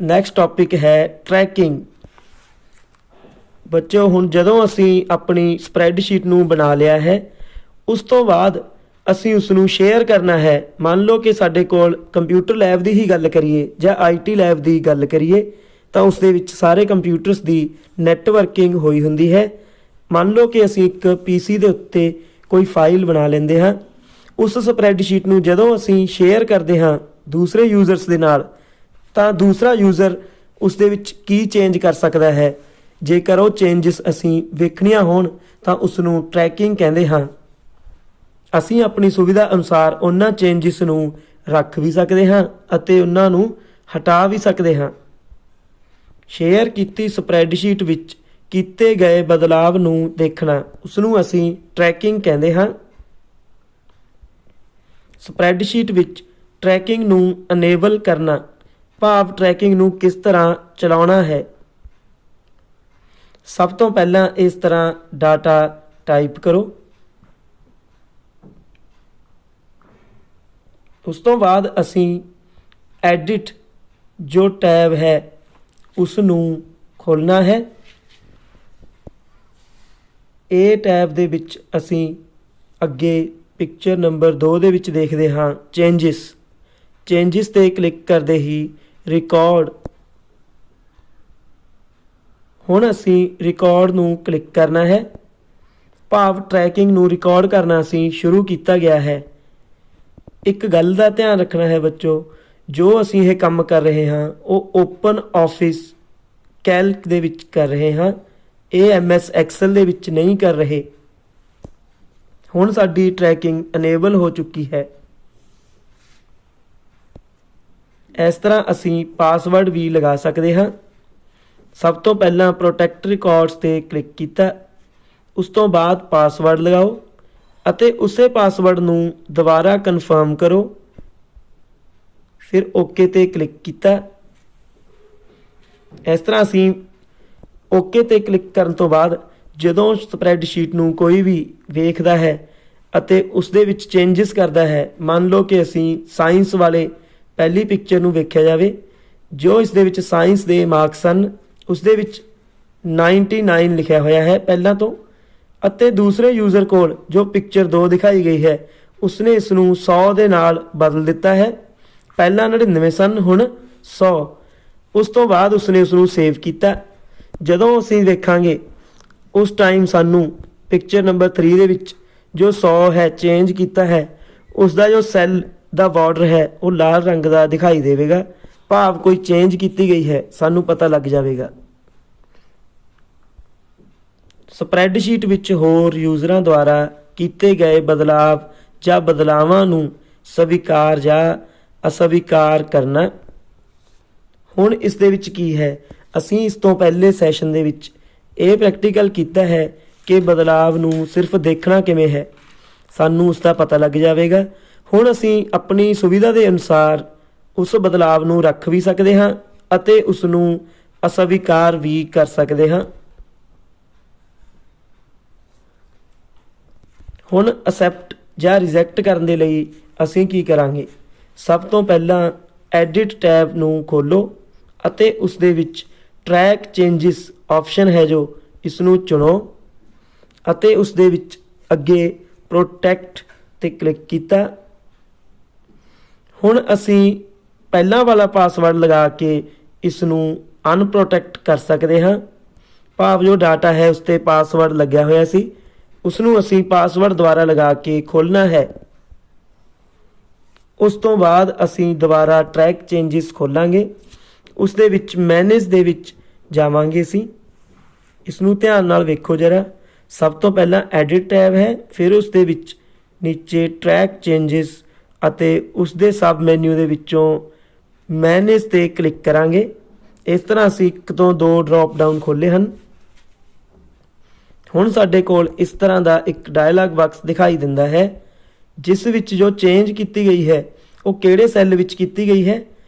ਨੈਕਸਟ ਟੌਪਿਕ ਹੈ ਟਰੈਕਿੰਗ। ਬੱਚਿਓ, ਹੁਣ ਜਦੋਂ ਅਸੀਂ ਆਪਣੀ ਸਪਰੈਡਸ਼ੀਟ ਨੂੰ ਬਣਾ ਲਿਆ ਹੈ ਉਸ ਤੋਂ ਬਾਅਦ ਅਸੀਂ ਉਸ ਨੂੰ ਸ਼ੇਅਰ ਕਰਨਾ ਹੈ। ਮੰਨ ਲਓ ਕਿ ਸਾਡੇ ਕੋਲ ਕੰਪਿਊਟਰ ਲੈਬ ਦੀ ਹੀ ਗੱਲ ਕਰੀਏ ਜਾਂ IT ਲੈਬ ਦੀ ਗੱਲ ਕਰੀਏ ਤਾਂ ਉਸ ਦੇ ਵਿੱਚ ਸਾਰੇ ਕੰਪਿਊਟਰਸ ਦੀ ਨੈਟਵਰਕਿੰਗ ਹੋਈ ਹੁੰਦੀ ਹੈ। ਮੰਨ ਲਓ ਕਿ ਅਸੀਂ ਇੱਕ PC ਦੇ ਉੱਤੇ ਕੋਈ ਫਾਈਲ ਬਣਾ ਲੈਂਦੇ ਹਾਂ। ਉਸ ਸਪਰੈਡਸ਼ੀਟ ਨੂੰ ਜਦੋਂ ਅਸੀਂ ਸ਼ੇਅਰ ਕਰਦੇ ਹਾਂ ਦੂਸਰੇ ਯੂਜ਼ਰਸ ਦੇ ਨਾਲ ਤਾਂ ਦੂਸਰਾ ਯੂਜ਼ਰ ਉਸ ਦੇ ਵਿੱਚ ਕੀ ਚੇਂਜ ਕਰ ਸਕਦਾ ਹੈ। ਜੇਕਰ ਉਹ ਚੇਂਜਸ ਅਸੀਂ ਵੇਖਣੀਆਂ ਹੋਣ ਤਾਂ ਉਸ ਨੂੰ ਟਰੈਕਿੰਗ ਕਹਿੰਦੇ ਹਾਂ। ਅਸੀਂ ਆਪਣੀ ਸੁਵਿਧਾ ਅਨੁਸਾਰ ਉਹਨਾਂ ਚੇਂਜਸ ਨੂੰ ਰੱਖ ਵੀ ਸਕਦੇ ਹਾਂ ਅਤੇ ਉਹਨਾਂ ਨੂੰ ਹਟਾ ਵੀ ਸਕਦੇ ਹਾਂ। ਸ਼ੇਅਰ ਕੀਤੀ ਸਪਰੈਡਸ਼ੀਟ ਵਿੱਚ ਕੀਤੇ ਗਏ ਬਦਲਾਵ ਨੂੰ ਦੇਖਣਾ ਉਸ ਨੂੰ ਅਸੀਂ ਟਰੈਕਿੰਗ ਕਹਿੰਦੇ ਹਾਂ। ਸਪਰੈਡਸ਼ੀਟ ਵਿੱਚ ਟਰੈਕਿੰਗ ਨੂੰ ਅਨੇਬਲ ਕਰਨਾ ਭਾਵ ਟਰੈਕਿੰਗ ਨੂੰ ਕਿਸ ਤਰ੍ਹਾਂ ਚਲਾਉਣਾ ਹੈ। ਸਭ ਤੋਂ ਪਹਿਲਾਂ ਇਸ ਤਰ੍ਹਾਂ ਡਾਟਾ ਟਾਈਪ ਕਰੋ। ਉਸ ਤੋਂ ਬਾਅਦ ਅਸੀਂ ਐਡਿਟ ਜੋ ਟੈਬ ਹੈ ਉਸ ਨੂੰ ਖੋਲ੍ਹਣਾ ਹੈ। ਇਹ ਟੈਬ ਦੇ ਵਿੱਚ ਅਸੀਂ ਅੱਗੇ ਪਿਕਚਰ ਨੰਬਰ 2 ਦੇ ਵਿੱਚ ਦੇਖਦੇ ਹਾਂ ਚੇਂਜਿਸ 'ਤੇ ਕਲਿੱਕ ਕਰਦੇ ਹੀ ਰਿਕਾਰਡ। ਹੁਣ ਅਸੀਂ ਰਿਕਾਰਡ ਨੂੰ ਕਲਿੱਕ ਕਰਨਾ ਹੈ ਭਾਵ ਟਰੈਕਿੰਗ ਨੂੰ ਰਿਕਾਰਡ ਕਰਨਾ ਅਸੀਂ ਸ਼ੁਰੂ ਕੀਤਾ ਗਿਆ ਹੈ। ਇੱਕ ਗੱਲ ਦਾ ਧਿਆਨ ਰੱਖਣਾ ਹੈ ਬੱਚੋ, ਜੋ ਅਸੀਂ ਇਹ ਕੰਮ ਕਰ ਰਹੇ ਹਾਂ ਉਹ ਓਪਨ ਆਫਿਸ ਕੈਲਕ ਦੇ ਵਿੱਚ ਕਰ ਰਹੇ ਹਾਂ, ਇਹ MS ਐਕਸਲ ਦੇ ਵਿੱਚ ਨਹੀਂ ਕਰ ਰਹੇ। ਹੁਣ ਸਾਡੀ ਟਰੈਕਿੰਗ ਅਨੇਬਲ ਹੋ ਚੁੱਕੀ ਹੈ। ਇਸ ਤਰ੍ਹਾਂ ਅਸੀਂ ਪਾਸਵਰਡ ਵੀ ਲਗਾ ਸਕਦੇ ਹਾਂ। ਸਭ ਤੋਂ ਪਹਿਲਾਂ ਪ੍ਰੋਟੈਕਟ ਰਿਕਾਰਡਸ 'ਤੇ ਕਲਿੱਕ ਕੀਤਾ, ਉਸ ਤੋਂ ਬਾਅਦ ਪਾਸਵਰਡ ਲਗਾਓ ਅਤੇ ਉਸੇ ਪਾਸਵਰਡ ਨੂੰ ਦੁਬਾਰਾ ਕਨਫਰਮ ਕਰੋ। ਫਿਰ ਓਕੇ 'ਤੇ ਕਲਿੱਕ ਕੀਤਾ। ਇਸ ਤਰ੍ਹਾਂ ਅਸੀਂ ਓਕੇ 'ਤੇ ਕਲਿੱਕ ਕਰਨ ਤੋਂ ਬਾਅਦ ਜਦੋਂ ਸਪਰੈਡਸ਼ੀਟ ਨੂੰ ਕੋਈ ਵੀ ਵੇਖਦਾ ਹੈ ਅਤੇ ਉਸ ਦੇ ਵਿੱਚ ਚੇਂਜਸ ਕਰਦਾ ਹੈ, ਮੰਨ ਲਓ ਕਿ ਅਸੀਂ ਸਾਇੰਸ ਵਾਲੇ ਪਹਿਲੀ ਪਿਕਚਰ ਨੂੰ ਵੇਖਿਆ ਜਾਵੇ, ਜੋ ਇਸ ਦੇ ਵਿੱਚ ਸਾਇੰਸ ਦੇ ਮਾਰਕਸ ਹਨ ਉਸ ਦੇ ਵਿੱਚ 99 ਲਿਖਿਆ ਹੋਇਆ ਹੈ ਪਹਿਲਾਂ ਤੋਂ, ਅਤੇ ਦੂਸਰੇ ਯੂਜ਼ਰ ਕੋਲ ਜੋ ਪਿਕਚਰ 2 ਦਿਖਾਈ ਗਈ ਹੈ ਉਸਨੇ ਇਸ ਨੂੰ 100 ਦੇ ਨਾਲ ਬਦਲ ਦਿੱਤਾ ਹੈ। ਪਹਿਲਾਂ 99 ਸਨ, ਹੁਣ 100। ਉਸ ਤੋਂ ਬਾਅਦ ਉਸਨੇ ਉਸ ਨੂੰ ਸੇਵ ਕੀਤਾ। ਜਦੋਂ ਅਸੀਂ ਵੇਖਾਂਗੇ ਉਸ ਟਾਈਮ ਸਾਨੂੰ ਪਿਕਚਰ ਨੰਬਰ 3 ਦੇ ਵਿੱਚ ਜੋ 100 ਹੈ ਚੇਂਜ ਕੀਤਾ ਹੈ ਉਸ ਦਾ ਜੋ ਸੈੱਲ ਦਾ ਬਾਰਡਰ ਹੈ ਉਹ ਲਾਲ ਰੰਗ ਦਾ ਦਿਖਾਈ ਦੇਵੇਗਾ, ਭਾਵ ਕੋਈ ਚੇਂਜ ਕੀਤੀ ਗਈ ਹੈ, ਸਾਨੂੰ ਪਤਾ ਲੱਗ ਜਾਵੇਗਾ। ਸਪਰੈਡਸ਼ੀਟ ਵਿੱਚ ਹੋਰ ਯੂਜ਼ਰਾਂ ਦੁਆਰਾ ਕੀਤੇ ਗਏ ਬਦਲਾਵ ਜਾਂ ਬਦਲਾਵਾਂ ਨੂੰ ਸਵੀਕਾਰ ਜਾਂ ਅਸਵੀਕਾਰ ਕਰਨਾ। ਹੁਣ ਇਸ ਦੇ ਵਿੱਚ ਕੀ ਹੈ, ਅਸੀਂ ਇਸ ਤੋਂ ਪਹਿਲੇ ਸੈਸ਼ਨ ਦੇ ਵਿੱਚ ਇਹ ਪ੍ਰੈਕਟੀਕਲ ਕੀਤਾ ਹੈ ਕਿ ਬਦਲਾਵ ਨੂੰ ਸਿਰਫ ਦੇਖਣਾ ਕਿਵੇਂ ਹੈ, ਸਾਨੂੰ ਉਸ ਦਾ ਪਤਾ ਲੱਗ ਜਾਵੇਗਾ। ਹੁਣ ਅਸੀਂ ਆਪਣੀ ਸੁਵਿਧਾ ਦੇ ਅਨੁਸਾਰ ਉਸ ਬਦਲਾਵ ਨੂੰ ਰੱਖ ਵੀ ਸਕਦੇ ਹਾਂ ਅਤੇ ਉਸ ਨੂੰ ਅਸਵੀਕਾਰ ਵੀ ਕਰ ਸਕਦੇ ਹਾਂ। ਹੁਣ ਅਸੈਪਟ ਜਾਂ ਰਿਜੈਕਟ ਕਰਨ ਦੇ ਲਈ ਅਸੀਂ ਕੀ ਕਰਾਂਗੇ, ਸਭ ਤੋਂ ਪਹਿਲਾਂ ਐਡਿਟ ਟੈਬ ਨੂੰ ਖੋਲ੍ਹੋ ਅਤੇ ਉਸ ਦੇ ਵਿੱਚ ਟਰੈਕ ਚੇਂਜਿਸ ਆਪਸ਼ਨ ਹੈ ਜੋ ਇਸ ਨੂੰ ਚੁਣੋ ਅਤੇ ਉਸ ਦੇ ਵਿੱਚ ਅੱਗੇ ਪ੍ਰੋਟੈਕਟ 'ਤੇ ਕਲਿੱਕ ਕੀਤਾ। ਹੁਣ ਅਸੀਂ ਪਹਿਲਾਂ ਵਾਲਾ ਪਾਸਵਰਡ ਲਗਾ ਕੇ ਇਸ ਨੂੰ ਅਨਪ੍ਰੋਟੈਕਟ ਕਰ ਸਕਦੇ ਹਾਂ, ਭਾਵ ਜੋ ਡਾਟਾ ਹੈ ਉਸ 'ਤੇ ਪਾਸਵਰਡ ਲੱਗਿਆ ਹੋਇਆ ਸੀ ਉਸ ਨੂੰ ਅਸੀਂ ਪਾਸਵਰਡ ਦੁਬਾਰਾ ਲਗਾ ਕੇ ਖੋਲ੍ਹਣਾ ਹੈ। ਉਸ ਤੋਂ ਬਾਅਦ ਅਸੀਂ ਦੁਬਾਰਾ ਟਰੈਕ ਚੇਂਜਿਸ ਖੋਲਾਂਗੇ, ਉਸ ਦੇ ਵਿੱਚ ਮੈਨੇਜ ਦੇ ਵਿੱਚ ਜਾਵਾਂਗੇ। ਅਸੀਂ ਇਸ ਨੂੰ ਧਿਆਨ ਨਾਲ ਵੇਖੋ ਜਰਾ, ਸਭ ਤੋਂ ਪਹਿਲਾਂ ਐਡਿਟ ਟੈਬ ਹੈ, ਫਿਰ ਉਸ ਦੇ ਵਿੱਚ ਨੀਚੇ ਟਰੈਕ ਚੇਂਜਸ ਅਤੇ ਉਸ ਦੇ ਸਬ ਮੈਨੂ ਦੇ ਵਿੱਚੋਂ ਮੈਨੇਜ 'ਤੇ ਕਲਿੱਕ ਕਰਾਂਗੇ। ਇਸ ਤਰ੍ਹਾਂ ਅਸੀਂ 1 ਤੋਂ 2 ਡਰੋਪ ਡਾਊਨ ਖੋਲ੍ਹੇ ਹਨ। ਹੁਣ ਸਾਡੇ ਕੋਲ ਇਸ ਤਰ੍ਹਾਂ ਦਾ ਇੱਕ ਡਾਇਲਾਗ ਬਾਕਸ ਦਿਖਾਈ ਦਿੰਦਾ ਹੈ, ਜਿਸ ਵਿੱਚ ਜੋ ਚੇਂਜ ਕੀਤੀ ਗਈ ਹੈ ਉਹ ਕਿਹੜੇ ਸੈੱਲ ਵਿੱਚ ਕੀਤੀ ਗਈ ਹੈ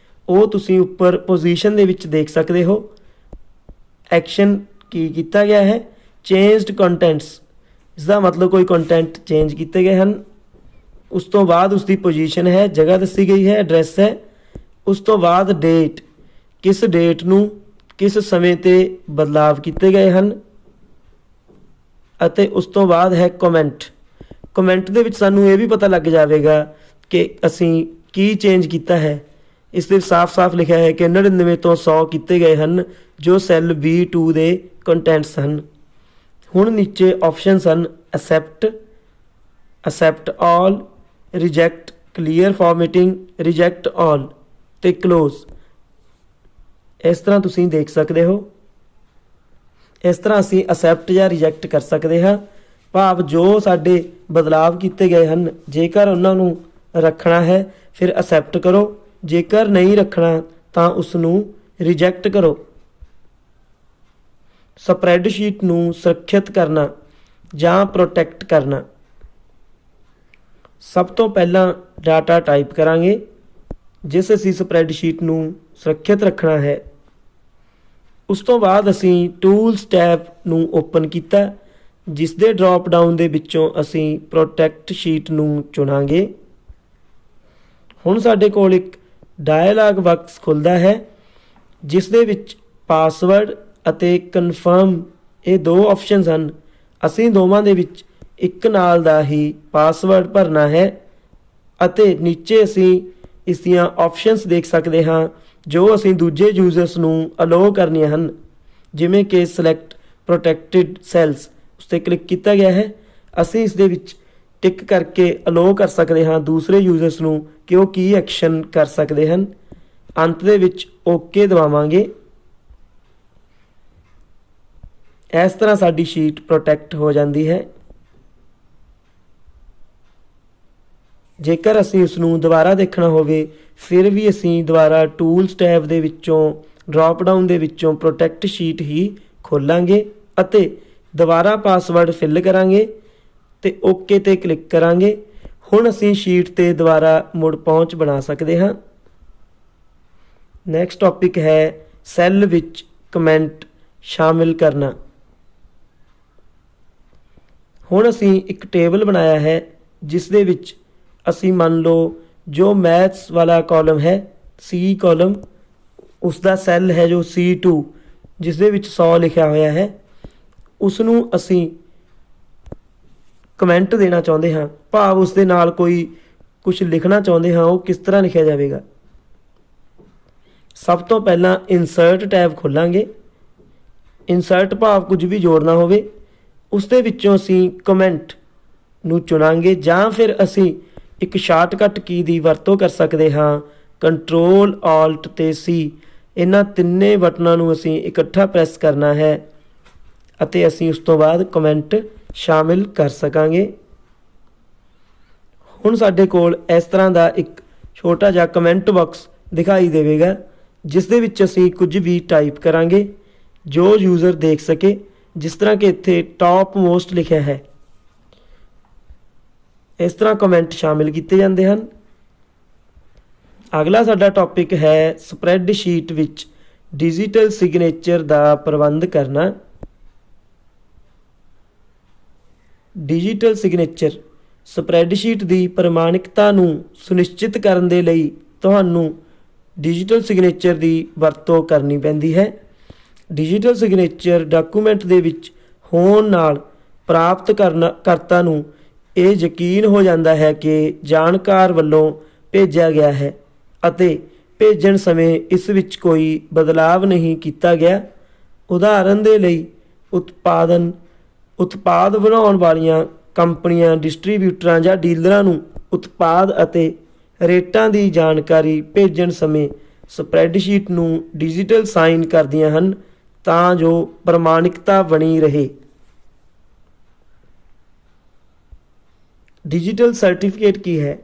ਉਹ ਤੁਸੀਂ ਉੱਪਰ ਪੋਜੀਸ਼ਨ ਦੇ ਵਿੱਚ ਦੇਖ ਸਕਦੇ ਹੋ। ਐਕਸ਼ਨ ਕੀ ਕੀਤਾ ਗਿਆ ਹੈ, ਚੇਂਜਡ ਕੰਟੈਂਟਸ, ਇਸ ਦਾ ਮਤਲਬ ਕੋਈ ਕੰਟੈਂਟ ਚੇਂਜ ਕੀਤੇ ਗਏ ਹਨ। ਉਸ ਤੋਂ ਬਾਅਦ ਉਸ ਦੀ ਪੋਜੀਸ਼ਨ ਹੈ, ਜਗ੍ਹਾ ਦੱਸੀ ਗਈ ਹੈ, ਐਡਰੈਸ ਹੈ। ਉਸ ਤੋਂ ਬਾਅਦ ਡੇਟ, ਕਿਸ ਡੇਟ ਨੂੰ ਕਿਸ ਸਮੇਂ 'ਤੇ ਬਦਲਾਵ ਕੀਤੇ ਗਏ ਹਨ। ਅਤੇ ਉਸ ਤੋਂ ਬਾਅਦ ਹੈ ਕਮੈਂਟ। ਕਮੈਂਟ ਦੇ ਵਿੱਚ ਸਾਨੂੰ ਇਹ ਵੀ ਪਤਾ ਲੱਗ ਜਾਵੇਗਾ ਕਿ ਅਸੀਂ ਕੀ ਚੇਂਜ ਕੀਤਾ ਹੈ। ਇਸ ਦੇ ਸਾਫ਼-ਸਾਫ਼ ਲਿਖਿਆ ਹੈ ਕਿ 99 ਤੋਂ 100 ਕੀਤੇ ਗਏ ਹਨ, ਜੋ ਸੈੱਲ B2 ਦੇ ਕੰਟੈਂਟਸ ਹਨ। ਹੁਣ ਨੀਚੇ ਆਪਸ਼ਨਸ ਹਨ, ਅਸੈਪਟ ਆਲ, ਰਿਜੈਕਟ, ਕਲੀਅਰ ਫਾਰਮੈਟਿੰਗ, ਰਿਜੈਕਟ ਆਲ ਤੇ ਕਲੋਜ਼। ਇਸ ਤਰ੍ਹਾਂ ਤੁਸੀਂ ਦੇਖ ਸਕਦੇ ਹੋ। ਇਸ ਤਰ੍ਹਾਂ ਅਸੀਂ ਅਸੈਪਟ ਜਾਂ ਰਿਜੈਕਟ ਕਰ ਸਕਦੇ ਹਾਂ, ਭਾਵ ਜੋ ਸਾਡੇ ਬਦਲਾਵ ਕੀਤੇ ਗਏ ਹਨ ਜੇਕਰ ਉਹਨਾਂ ਨੂੰ ਰੱਖਣਾ ਹੈ ਫਿਰ ਅਸੈਪਟ ਕਰੋ, ਜੇਕਰ ਨਹੀਂ ਰੱਖਣਾ ਤਾਂ ਉਸ ਨੂੰ ਰਿਜੈਕਟ ਕਰੋ। ਸਪਰੈਡਸ਼ੀਟ ਨੂੰ ਸੁਰੱਖਿਅਤ ਕਰਨਾ ਜਾਂ ਪ੍ਰੋਟੈਕਟ ਕਰਨਾ। ਸਭ ਤੋਂ ਪਹਿਲਾਂ ਡਾਟਾ ਟਾਈਪ ਕਰਾਂਗੇ ਜਿਸ ਅਸੀਂ ਸਪਰੈਡਸ਼ੀਟ ਨੂੰ ਸੁਰੱਖਿਅਤ ਰੱਖਣਾ ਹੈ। ਉਸ ਤੋਂ ਬਾਅਦ ਅਸੀਂ ਟੂਲਸ ਟੈਬ ਨੂੰ ਓਪਨ ਕੀਤਾ, ਜਿਸ ਦੇ ਡਰੋਪ ਡਾਊਨ ਦੇ ਵਿੱਚੋਂ ਅਸੀਂ ਪ੍ਰੋਟੈਕਟ ਸ਼ੀਟ ਨੂੰ ਚੁਣਾਂਗੇ। ਹੁਣ ਸਾਡੇ ਕੋਲ ਇੱਕ ਡਾਇਲਾਗ ਬਾਕਸ ਖੁੱਲ੍ਹਦਾ ਹੈ, ਜਿਸ ਦੇ ਵਿੱਚ ਪਾਸਵਰਡ ਅਤੇ ਕਨਫਰਮ ਇਹ 2 ਆਪਸ਼ਨਸ ਹਨ। ਅਸੀਂ ਦੋਵਾਂ ਦੇ ਵਿੱਚ ਇੱਕ ਨਾਲ ਦਾ ਹੀ ਪਾਸਵਰਡ ਭਰਨਾ ਹੈ ਅਤੇ ਨੀਚੇ ਅਸੀਂ ਇਸ ਦੀਆਂ ਆਪਸ਼ਨਸ ਦੇਖ ਸਕਦੇ ਹਾਂ ਜੋ ਅਸੀਂ ਦੂਜੇ ਯੂਜ਼ਰਸ ਨੂੰ ਅਲਾਓ ਕਰਨੀਆਂ ਹਨ, ਜਿਵੇਂ ਕਿ ਸਿਲੈਕਟ ਪ੍ਰੋਟੈਕਟਿਡ ਸੈੱਲਸ, ਉਸ 'ਤੇ ਕਲਿੱਕ ਕੀਤਾ ਗਿਆ ਹੈ। ਅਸੀਂ ਇਸ ਦੇ ਵਿੱਚ ਟਿਕ ਕਰਕੇ ਅਲਾਓ ਕਰ ਸਕਦੇ ਹਾਂ ਦੂਸਰੇ ਯੂਜ਼ਰਸ ਨੂੰ ਕਿ ਉਹ ਕੀ ਐਕਸ਼ਨ ਕਰ ਸਕਦੇ ਹਨ। ਅੰਤ ਦੇ ਵਿੱਚ ਓਕੇ ਦਬਾਵਾਂਗੇ। ਇਸ ਤਰ੍ਹਾਂ ਸਾਡੀ ਸ਼ੀਟ ਪ੍ਰੋਟੈਕਟ ਹੋ ਜਾਂਦੀ ਹੈ। ਜੇਕਰ ਅਸੀਂ ਉਸ ਨੂੰ ਦੁਬਾਰਾ ਦੇਖਣਾ ਹੋਵੇ ਫਿਰ ਵੀ ਅਸੀਂ ਦੁਬਾਰਾ ਟੂਲਸ ਟੈਬ ਦੇ ਵਿੱਚੋਂ ਡਰੋਪ ਡਾਊਨ ਦੇ ਵਿੱਚੋਂ ਪ੍ਰੋਟੈਕਟ ਸ਼ੀਟ ਹੀ ਖੋਲਾਂਗੇ ਅਤੇ ਦੁਬਾਰਾ ਪਾਸਵਰਡ ਫਿਲ ਕਰਾਂਗੇ ਤੇ ਓਕੇ 'ਤੇ ਕਲਿੱਕ ਕਰਾਂਗੇ। ਹੁਣ ਅਸੀਂ ਸ਼ੀਟ 'ਤੇ ਦੁਬਾਰਾ ਮੁੜ ਪਹੁੰਚ ਬਣਾ ਸਕਦੇ ਹਾਂ। ਨੈਕਸਟ ਟੌਪਿਕ ਹੈ ਸੈੱਲ ਵਿੱਚ ਕਮੈਂਟ ਸ਼ਾਮਿਲ ਕਰਨਾ। ਹੁਣ ਅਸੀਂ ਇੱਕ ਟੇਬਲ ਬਣਾਇਆ ਹੈ, ਜਿਸ ਦੇ ਵਿੱਚ ਅਸੀਂ ਮੰਨ ਲਓ ਜੋ ਮੈਥਸ ਵਾਲਾ ਕਾਲਮ ਹੈ C ਕਾਲਮ, ਉਸ ਦਾ ਸੈੱਲ ਹੈ ਜੋ C2, ਜਿਸ ਦੇ ਵਿੱਚ 100 ਲਿਖਿਆ ਹੋਇਆ ਹੈ, ਉਸ ਨੂੰ ਅਸੀਂ ਕਮੈਂਟ ਦੇਣਾ ਚਾਹੁੰਦੇ ਹਾਂ, ਭਾਵ ਉਸ ਦੇ ਨਾਲ ਕੋਈ ਕੁਝ ਲਿਖਣਾ ਚਾਹੁੰਦੇ ਹਾਂ। ਉਹ ਕਿਸ ਤਰ੍ਹਾਂ ਲਿਖਿਆ ਜਾਵੇਗਾ? ਸਭ ਤੋਂ ਪਹਿਲਾਂ ਇਨਸਰਟ ਟੈਬ ਖੋਲਾਂਗੇ। ਇਨਸਰਟ ਭਾਵ ਕੁਝ ਵੀ ਜੋੜਨਾ ਹੋਵੇ, ਉਸ ਦੇ ਵਿੱਚੋਂ ਅਸੀਂ ਕਮੈਂਟ ਨੂੰ ਚੁਣਾਂਗੇ ਜਾਂ ਫਿਰ ਅਸੀਂ ਇੱਕ ਸ਼ਾਰਟਕਟ ਕੀ ਦੀ ਵਰਤੋਂ ਕਰ ਸਕਦੇ ਹਾਂ, ਕੰਟਰੋਲ ਆਲਟ ਤੇ C। ਇਹਨਾਂ ਤਿੰਨੇ ਬਟਨਾਂ ਨੂੰ ਅਸੀਂ ਇਕੱਠਾ ਪ੍ਰੈਸ ਕਰਨਾ ਹੈ ਅਤੇ ਅਸੀਂ ਉਸ ਤੋਂ ਬਾਅਦ ਕਮੈਂਟ ਸ਼ਾਮਿਲ ਕਰ ਸਕਾਂਗੇ। ਹੁਣ ਸਾਡੇ ਕੋਲ ਇਸ ਤਰ੍ਹਾਂ ਦਾ ਇੱਕ ਛੋਟਾ ਜਿਹਾ ਕਮੈਂਟ ਬਾਕਸ ਦਿਖਾਈ ਦੇਵੇਗਾ, ਜਿਸ ਦੇ ਵਿੱਚ ਅਸੀਂ ਕੁਝ ਵੀ ਟਾਈਪ ਕਰਾਂਗੇ ਜੋ ਯੂਜ਼ਰ ਦੇਖ ਸਕੇ, ਜਿਸ ਤਰ੍ਹਾਂ ਕਿ ਇੱਥੇ ਟੌਪ ਮੋਸਟ ਲਿਖਿਆ ਹੈ। ਇਸ ਤਰ੍ਹਾਂ ਕਮੈਂਟ ਸ਼ਾਮਿਲ ਕੀਤੇ ਜਾਂਦੇ ਹਨ। ਅਗਲਾ ਸਾਡਾ ਟੌਪਿਕ ਹੈ ਸਪਰੈਡਸ਼ੀਟ ਵਿੱਚ ਡਿਜੀਟਲ ਸਿਗਨੇਚਰ ਦਾ ਪ੍ਰਬੰਧ ਕਰਨਾ। ਡਿਜੀਟਲ ਸਿਗਨੇਚਰ ਸਪਰੈਡਸ਼ੀਟ ਦੀ ਪ੍ਰਮਾਣਿਕਤਾ ਨੂੰ ਸੁਨਿਸ਼ਚਿਤ ਕਰਨ ਦੇ ਲਈ ਤੁਹਾਨੂੰ ਡਿਜੀਟਲ ਸਿਗਨੇਚਰ ਦੀ ਵਰਤੋਂ ਕਰਨੀ ਪੈਂਦੀ ਹੈ। ਡਿਜੀਟਲ ਸਿਗਨੇਚਰ ਡਾਕੂਮੈਂਟ ਦੇ ਵਿੱਚ ਹੋਣ ਨਾਲ ਪ੍ਰਾਪਤ ਕਰਤਾ ਨੂੰ ਇਹ ਯਕੀਨ ਹੋ ਜਾਂਦਾ ਹੈ ਕਿ ਜਾਣਕਾਰ ਵੱਲੋਂ ਭੇਜਿਆ ਗਿਆ ਹੈ ਅਤੇ ਭੇਜਣ ਸਮੇਂ ਇਸ ਵਿੱਚ ਕੋਈ ਬਦਲਾਵ ਨਹੀਂ ਕੀਤਾ ਗਿਆ। ਉਦਾਹਰਨ ਦੇ ਲਈ ਉਤਪਾਦ ਬਣਾਉਣ ਵਾਲੀਆਂ ਕੰਪਨੀਆਂ ਡਿਸਟ੍ਰੀਬਿਊਟਰਾਂ ਜਾਂ ਡੀਲਰਾਂ ਨੂੰ ਉਤਪਾਦ ਅਤੇ ਰੇਟਾਂ ਦੀ ਜਾਣਕਾਰੀ ਭੇਜਣ ਸਮੇਂ ਸਪਰੈਡਸ਼ੀਟ ਨੂੰ ਡਿਜੀਟਲ ਸਾਈਨ ਕਰਦੀਆਂ ਹਨ ਤਾਂ ਜੋ ਪ੍ਰਮਾਣਿਕਤਾ ਬਣੀ ਰਹੇ। ਡਿਜੀਟਲ ਸਰਟੀਫਿਕੇਟ ਕੀ ਹੈ?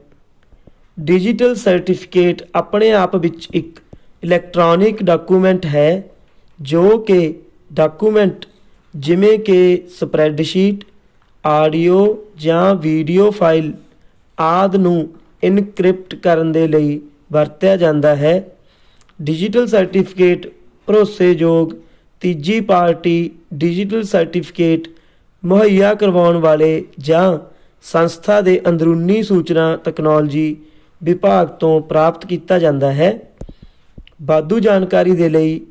ਡਿਜੀਟਲ ਸਰਟੀਫਿਕੇਟ ਆਪਣੇ ਆਪ ਵਿੱਚ ਇੱਕ ਇਲੈਕਟ੍ਰੋਨਿਕ ਡਾਕੂਮੈਂਟ ਹੈ ਜੋ ਕਿ ਡਾਕੂਮੈਂਟ ਜਿਵੇਂ ਕਿ ਸਪਰੈਡਸ਼ੀਟ, ਆਡੀਓ ਜਾਂ ਵੀਡੀਓ ਫਾਈਲ ਆਦਿ ਨੂੰ ਇਨਕ੍ਰਿਪਟ ਕਰਨ ਦੇ ਲਈ ਵਰਤਿਆ ਜਾਂਦਾ ਹੈ। ਡਿਜੀਟਲ ਸਰਟੀਫਿਕੇਟ ਭਰੋਸੇਯੋਗ ਤੀਜੀ ਪਾਰਟੀ ਡਿਜੀਟਲ ਸਰਟੀਫਿਕੇਟ ਮੁਹੱਈਆ ਕਰਵਾਉਣ ਵਾਲੇ ਜਾਂ ਸੰਸਥਾ ਦੇ ਅੰਦਰੂਨੀ ਸੂਚਨਾ ਤਕਨਾਲੋਜੀ ਵਿਭਾਗ ਤੋਂ ਪ੍ਰਾਪਤ ਕੀਤਾ ਜਾਂਦਾ ਹੈ। ਵਾਧੂ ਜਾਣਕਾਰੀ ਦੇ ਲਈ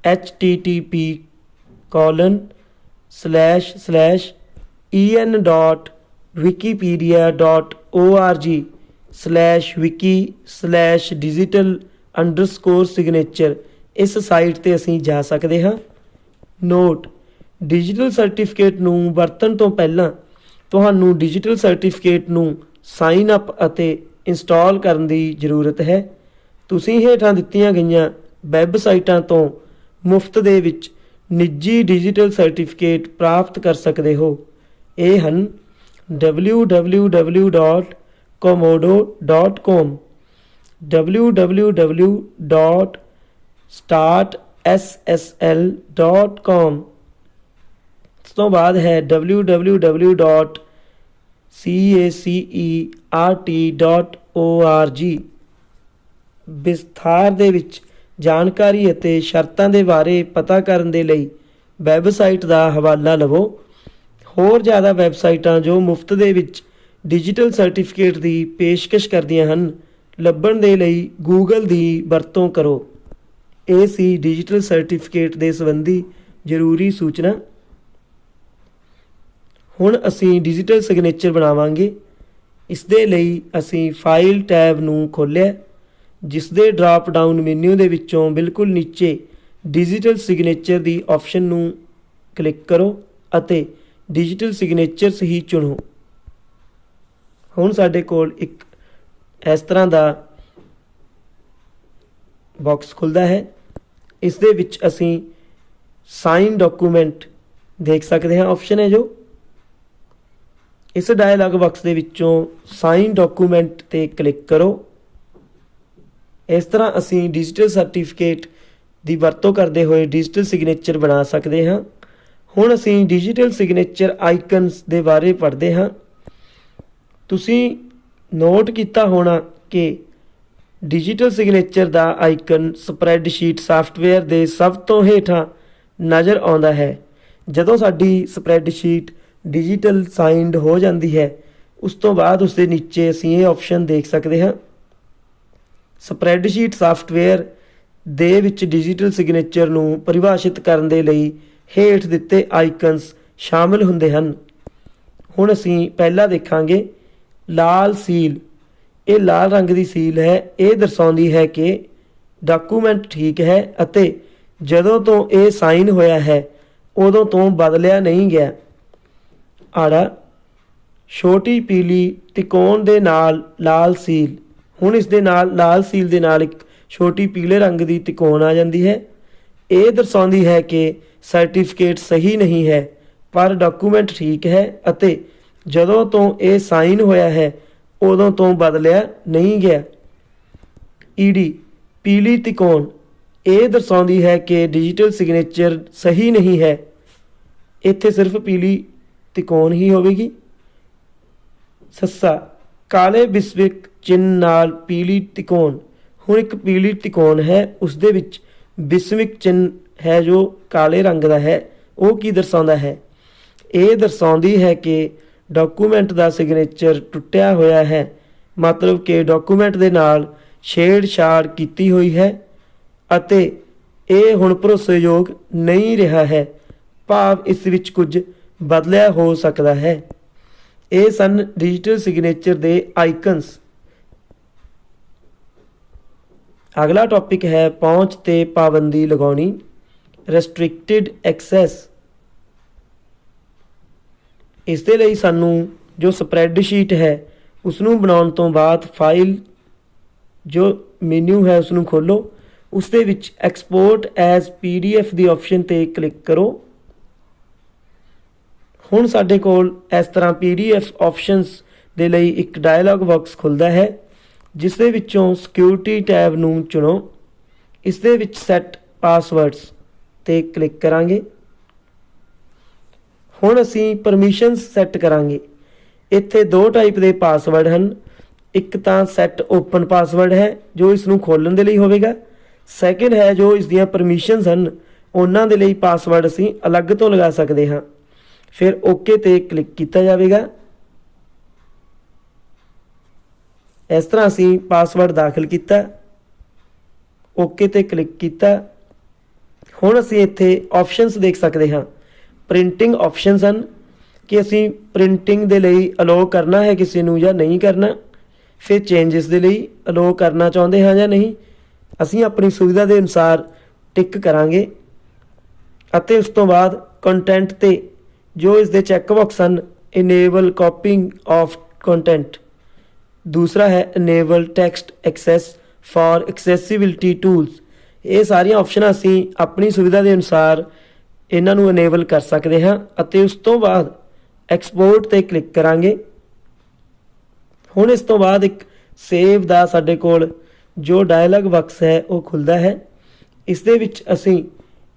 http://en.wiki.org/wiki/digital_signature ਇਸ ਸਾਈਟ ਤੇ ਅਸੀਂ ਜਾ ਸਕਦੇ ਹਾਂ। ਨੋਟ: ਡਿਜੀਟਲ ਸਰਟੀਫਿਕੇਟ ਨੂੰ ਵਰਤਣ ਤੋਂ ਪਹਿਲਾਂ ਤੁਹਾਨੂੰ ਡਿਜੀਟਲ ਸਰਟੀਫਿਕੇਟ ਨੂੰ ਸਾਈਨ ਅਪ ਅਤੇ ਇੰਸਟਾਲ ਕਰਨ ਦੀ ਜ਼ਰੂਰਤ ਹੈ। ਤੁਸੀਂ ਹੇਠਾਂ ਦਿੱਤੀਆਂ ਗਈਆਂ ਵੈੱਬਸਾਈਟਾਂ ਤੋਂ ਮੁਫਤ ਦੇ ਵਿੱਚ ਨਿੱਜੀ ਡਿਜੀਟਲ ਸਰਟੀਫਿਕੇਟ ਪ੍ਰਾਪਤ ਕਰ ਸਕਦੇ ਹੋ। ਇਹ ਹਨ www.comodo.com, www.startssl.com, ਇਸ ਤੋਂ ਬਾਅਦ ਹੈ www.cacert.org। ਵਿਸਥਾਰ ਦੇ ਵਿੱਚ ਜਾਣਕਾਰੀ ਅਤੇ ਸ਼ਰਤਾਂ ਦੇ ਬਾਰੇ ਪਤਾ ਕਰਨ ਦੇ ਲਈ ਵੈੱਬਸਾਈਟ ਦਾ ਹਵਾਲਾ ਲਵੋ। ਹੋਰ ਜ਼ਿਆਦਾ ਵੈੱਬਸਾਈਟਾਂ ਜੋ ਮੁਫਤ ਦੇ ਵਿੱਚ ਡਿਜੀਟਲ ਸਰਟੀਫਿਕੇਟ ਦੀ ਪੇਸ਼ਕਸ਼ ਕਰਦੀਆਂ ਹਨ ਲੱਭਣ ਦੇ ਲਈ ਗੂਗਲ ਦੀ ਵਰਤੋਂ ਕਰੋ। ਇਹ ਸੀ ਡਿਜੀਟਲ ਸਰਟੀਫਿਕੇਟ ਦੇ ਸੰਬੰਧੀ ਜ਼ਰੂਰੀ ਸੂਚਨਾ। ਹੁਣ ਅਸੀਂ ਡਿਜੀਟਲ ਸਿਗਨੇਚਰ ਬਣਾਵਾਂਗੇ। ਇਸ ਦੇ ਲਈ ਅਸੀਂ ਫਾਈਲ ਟੈਬ ਨੂੰ ਖੋਲ੍ਹਿਆ, ਜਿਸ ਦੇ ਡਰਾਪ ਡਾਊਨ ਮੈਨਿਊ ਦੇ ਵਿੱਚੋਂ ਬਿਲਕੁਲ ਨੀਚੇ ਡਿਜੀਟਲ ਸਿਗਨੇਚਰ ਦੀ ਆਪਸ਼ਨ ਨੂੰ ਕਲਿੱਕ ਕਰੋ ਅਤੇ ਡਿਜੀਟਲ ਸਿਗਨੇਚਰਸ ਹੀ ਚੁਣੋ। ਹੁਣ ਸਾਡੇ ਕੋਲ ਇੱਕ ਇਸ ਤਰ੍ਹਾਂ ਦਾ ਬਾਕਸ ਖੁੱਲ੍ਹਦਾ ਹੈ। ਇਸ ਦੇ ਵਿੱਚ ਅਸੀਂ ਸਾਈਨ ਡਾਕੂਮੈਂਟ ਦੇਖ ਸਕਦੇ ਹਾਂ, ਆਪਸ਼ਨ ਹੈ ਜੋ। ਇਸ ਡਾਇਲਾਗ ਬਾਕਸ ਦੇ ਵਿੱਚੋਂ ਸਾਈਨ ਡਾਕੂਮੈਂਟ 'ਤੇ ਕਲਿੱਕ ਕਰੋ। ਇਸ ਤਰ੍ਹਾਂ ਅਸੀਂ ਡਿਜੀਟਲ ਸਰਟੀਫਿਕੇਟ ਦੀ ਵਰਤੋਂ ਕਰਦੇ ਹੋਏ ਡਿਜੀਟਲ ਸਿਗਨੇਚਰ ਬਣਾ ਸਕਦੇ ਹਾਂ। ਹੁਣ ਅਸੀਂ ਡਿਜੀਟਲ ਸਿਗਨੇਚਰ ਆਈਕਨਸ ਦੇ ਬਾਰੇ ਪੜ੍ਹਦੇ ਹਾਂ। ਤੁਸੀਂ ਨੋਟ ਕੀਤਾ ਹੋਣਾ ਕਿ ਡਿਜੀਟਲ ਸਿਗਨੇਚਰ ਦਾ ਆਈਕਨ ਸਪਰੈਡਸ਼ੀਟ ਸਾਫਟਵੇਅਰ ਦੇ ਸਭ ਤੋਂ ਹੇਠਾਂ ਨਜ਼ਰ ਆਉਂਦਾ ਹੈ। ਜਦੋਂ ਸਾਡੀ ਸਪਰੈਡਸ਼ੀਟ ਡਿਜੀਟਲ ਸਾਈਨਡ ਹੋ ਜਾਂਦੀ ਹੈ, ਉਸ ਤੋਂ ਬਾਅਦ ਉਸ ਦੇ ਨੀਚੇ ਅਸੀਂ ਇਹ ਆਪਸ਼ਨ ਦੇਖ ਸਕਦੇ ਹਾਂ। ਸਪਰੈਡਸ਼ੀਟ ਸਾਫਟਵੇਅਰ ਦੇ ਵਿੱਚ ਡਿਜੀਟਲ ਸਿਗਨੇਚਰ ਨੂੰ ਪਰਿਭਾਸ਼ਿਤ ਕਰਨ ਦੇ ਲਈ ਹੇਠ ਦਿੱਤੇ ਆਈਕਨਸ ਸ਼ਾਮਿਲ ਹੁੰਦੇ ਹਨ। ਹੁਣ ਅਸੀਂ ਪਹਿਲਾਂ ਦੇਖਾਂਗੇ ਲਾਲ ਸੀਲ। ਇਹ ਲਾਲ ਰੰਗ ਦੀ ਸੀਲ ਹੈ। ਇਹ ਦਰਸਾਉਂਦੀ ਹੈ ਕਿ ਡਾਕੂਮੈਂਟ ਠੀਕ ਹੈ ਅਤੇ ਜਦੋਂ ਤੋਂ ਇਹ ਸਾਈਨ ਹੋਇਆ ਹੈ ਉਦੋਂ ਤੋਂ ਬਦਲਿਆ ਨਹੀਂ ਗਿਆ। ਆੜਾ ਛੋਟੀ ਪੀਲੀ ਤਿਕੋਣ ਦੇ ਨਾਲ ਲਾਲ ਸੀਲ। ਹੁਣ ਇਸ ਦੇ ਨਾਲ ਲਾਲ ਸੀਲ ਦੇ ਨਾਲ ਇੱਕ ਛੋਟੀ ਪੀਲੇ ਰੰਗ ਦੀ ਤਿਕੋਣ ਆ ਜਾਂਦੀ ਹੈ। ਇਹ ਦਰਸਾਉਂਦੀ ਹੈ ਕਿ ਸਰਟੀਫਿਕੇਟ ਸਹੀ ਨਹੀਂ ਹੈ, ਪਰ ਡਾਕੂਮੈਂਟ ਠੀਕ ਹੈ ਅਤੇ ਜਦੋਂ ਤੋਂ ਇਹ ਸਾਈਨ ਹੋਇਆ ਹੈ ਉਦੋਂ ਤੋਂ ਬਦਲਿਆ ਨਹੀਂ ਗਿਆ। ਈਡੀ ਪੀਲੀ ਤਿਕੋਣ। ਇਹ ਦਰਸਾਉਂਦੀ ਹੈ ਕਿ ਡਿਜੀਟਲ ਸਿਗਨੇਚਰ ਸਹੀ ਨਹੀਂ ਹੈ। ਇੱਥੇ ਸਿਰਫ ਪੀਲੀ ਤਿਕੋਣ ਹੀ ਹੋਵੇਗੀ। ਸੱਸਾ ਕਾਲੇ ਬਿਸਵਿਕ ਚਿੰਨ੍ਹ ਨਾਲ ਪੀਲੀ ਤਿਕੋਣ। ਹੁਣ ਇੱਕ ਪੀਲੀ ਤਿਕੋਣ ਹੈ, ਉਸ ਦੇ ਵਿੱਚ ਬਿਸਵਿਕ ਚਿੰਨ੍ਹ ਹੈ ਜੋ ਕਾਲੇ ਰੰਗ ਦਾ ਹੈ। ਉਹ ਕੀ ਦਰਸਾਉਂਦਾ ਹੈ? ਇਹ ਦਰਸਾਉਂਦੀ ਹੈ ਕਿ ਡਾਕੂਮੈਂਟ ਦਾ ਸਿਗਨੇਚਰ ਟੁੱਟਿਆ ਹੋਇਆ ਹੈ, ਮਤਲਬ ਕਿ ਡਾਕੂਮੈਂਟ ਦੇ ਨਾਲ ਛੇੜਛਾੜ ਕੀਤੀ ਹੋਈ ਹੈ ਅਤੇ ਇਹ ਹੁਣ ਭਰੋਸੇਯੋਗ ਨਹੀਂ ਰਿਹਾ ਹੈ, ਭਾਵ ਇਸ ਵਿੱਚ ਕੁਝ ਬਦਲਿਆ ਹੋ ਸਕਦਾ ਹੈ। ਇਹ ਸਨ ਡਿਜੀਟਲ ਸਿਗਨੇਚਰ ਦੇ ਆਈਕਨਸ। ਅਗਲਾ ਟੌਪਿਕ ਹੈ ਪਹੁੰਚ ਤੇ ਪਾਬੰਦੀ ਲਗਾਉਣੀ, ਰੈਸਟ੍ਰਿਕਟਿਡ ਐਕਸੈਸ। ਇਸ ਦੇ ਲਈ ਸਾਨੂੰ ਜੋ ਸਪਰੈਡਸ਼ੀਟ ਹੈ ਉਸ ਨੂੰ ਬਣਾਉਣ ਤੋਂ ਬਾਅਦ ਫਾਈਲ ਜੋ ਮੈਨਿਊ ਹੈ ਉਸ ਨੂੰ ਖੋਲ੍ਹੋ। ਉਸ ਦੇ ਵਿੱਚ ਐਕਸਪੋਰਟ ਐਜ਼ PDF ਦੀ ਆਪਸ਼ਨ 'ਤੇ ਕਲਿੱਕ ਕਰੋ। ਹੁਣ ਸਾਡੇ ਕੋਲ ਇਸ ਤਰ੍ਹਾਂ PDF ਆਪਸ਼ਨਸ ਦੇ ਲਈ ਇੱਕ ਡਾਇਲੌਗ ਬਾਕਸ ਖੁੱਲਦਾ ਹੈ, ਜਿਸ ਦੇ ਵਿੱਚੋਂ ਸਿਕਿਉਰਿਟੀ ਟੈਬ ਨੂੰ ਚੁਣੋ। ਇਸ ਦੇ ਵਿੱਚ ਸੈੱਟ ਪਾਸਵਰਡਸ ਤੇ ਕਲਿੱਕ ਕਰਾਂਗੇ। ਹੁਣ ਅਸੀਂ ਪਰਮਿਸ਼ਨਸ ਸੈੱਟ ਕਰਾਂਗੇ। ਇੱਥੇ ਦੋ ਟਾਈਪ ਦੇ ਪਾਸਵਰਡ ਹਨ। ਇੱਕ ਤਾਂ ਸੈੱਟ ਓਪਨ ਪਾਸਵਰਡ ਹੈ ਜੋ ਇਸ ਨੂੰ ਖੋਲ੍ਹਣ ਦੇ ਲਈ ਹੋਵੇਗਾ। ਸੈਕਿੰਡ ਹੈ ਜੋ ਇਸ ਦੀਆਂ ਪਰਮਿਸ਼ਨਸ ਹਨ, ਉਹਨਾਂ ਦੇ ਲਈ ਪਾਸਵਰਡ ਅਸੀਂ ਅਲੱਗ ਤੋਂ ਲਗਾ ਸਕਦੇ ਹਾਂ। ਫਿਰ ਓਕੇ ਤੇ ਕਲਿੱਕ ਕੀਤਾ ਜਾਵੇਗਾ। ਇਸ ਤਰ੍ਹਾਂ ਅਸੀਂ ਪਾਸਵਰਡ ਦਾਖਲ ਕੀਤਾ, ਓਕੇ ਤੇ ਕਲਿੱਕ ਕੀਤਾ। ਹੁਣ ਅਸੀਂ ਇੱਥੇ ਆਪਸ਼ਨਸ ਦੇਖ ਸਕਦੇ ਹਾਂ। ਪ੍ਰਿੰਟਿੰਗ ਆਪਸ਼ਨਸ ਹਨ ਕਿ ਅਸੀਂ ਪ੍ਰਿੰਟਿੰਗ ਦੇ ਲਈ ਅਲਾਓ ਕਰਨਾ ਹੈ ਕਿਸੇ ਨੂੰ ਜਾਂ ਨਹੀਂ ਕਰਨਾ। ਫਿਰ ਚੇਂਜਸ ਦੇ ਲਈ ਅਲਾਓ ਕਰਨਾ ਚਾਹੁੰਦੇ ਹਾਂ ਜਾਂ ਨਹੀਂ, ਅਸੀਂ ਆਪਣੀ ਸੁਵਿਧਾ ਦੇ ਅਨੁਸਾਰ ਟਿਕ ਕਰਾਂਗੇ। ਅਤੇ ਉਸ ਤੋਂ ਬਾਅਦ ਕੰਟੈਂਟ ਤੇ ਜੋ ਇਸ ਦੇ ਚੈੱਕ ਬਾਕਸ ਹਨ, ਇਨੇਬਲ ਕਾਪਿੰਗ ਆਫ ਕੰਟੈਂਟ, ਦੂਸਰਾ ਹੈ enable text access for accessibility tools. ਇਹ ਸਾਰੀਆਂ ਆਪਸ਼ਨਾਂ ਅਸੀਂ ਆਪਣੀ ਸੁਵਿਧਾ ਦੇ ਅਨੁਸਾਰ ਇਹਨਾਂ ਨੂੰ ਇਨੇਬਲ ਕਰ ਸਕਦੇ ਹਾਂ। ਅਤੇ ਉਸ ਤੋਂ ਬਾਅਦ ਐਕਸਪੋਰਟ ਤੇ ਕਲਿੱਕ ਕਰਾਂਗੇ। ਹੁਣ ਇਸ ਤੋਂ ਬਾਅਦ ਇੱਕ ਸੇਵ ਦਾ ਸਾਡੇ ਕੋਲ ਜੋ ਡਾਇਲੌਗ ਬਾਕਸ ਹੈ ਉਹ ਖੁੱਲ੍ਹਦਾ ਹੈ। ਇਸ ਦੇ ਵਿੱਚ ਅਸੀਂ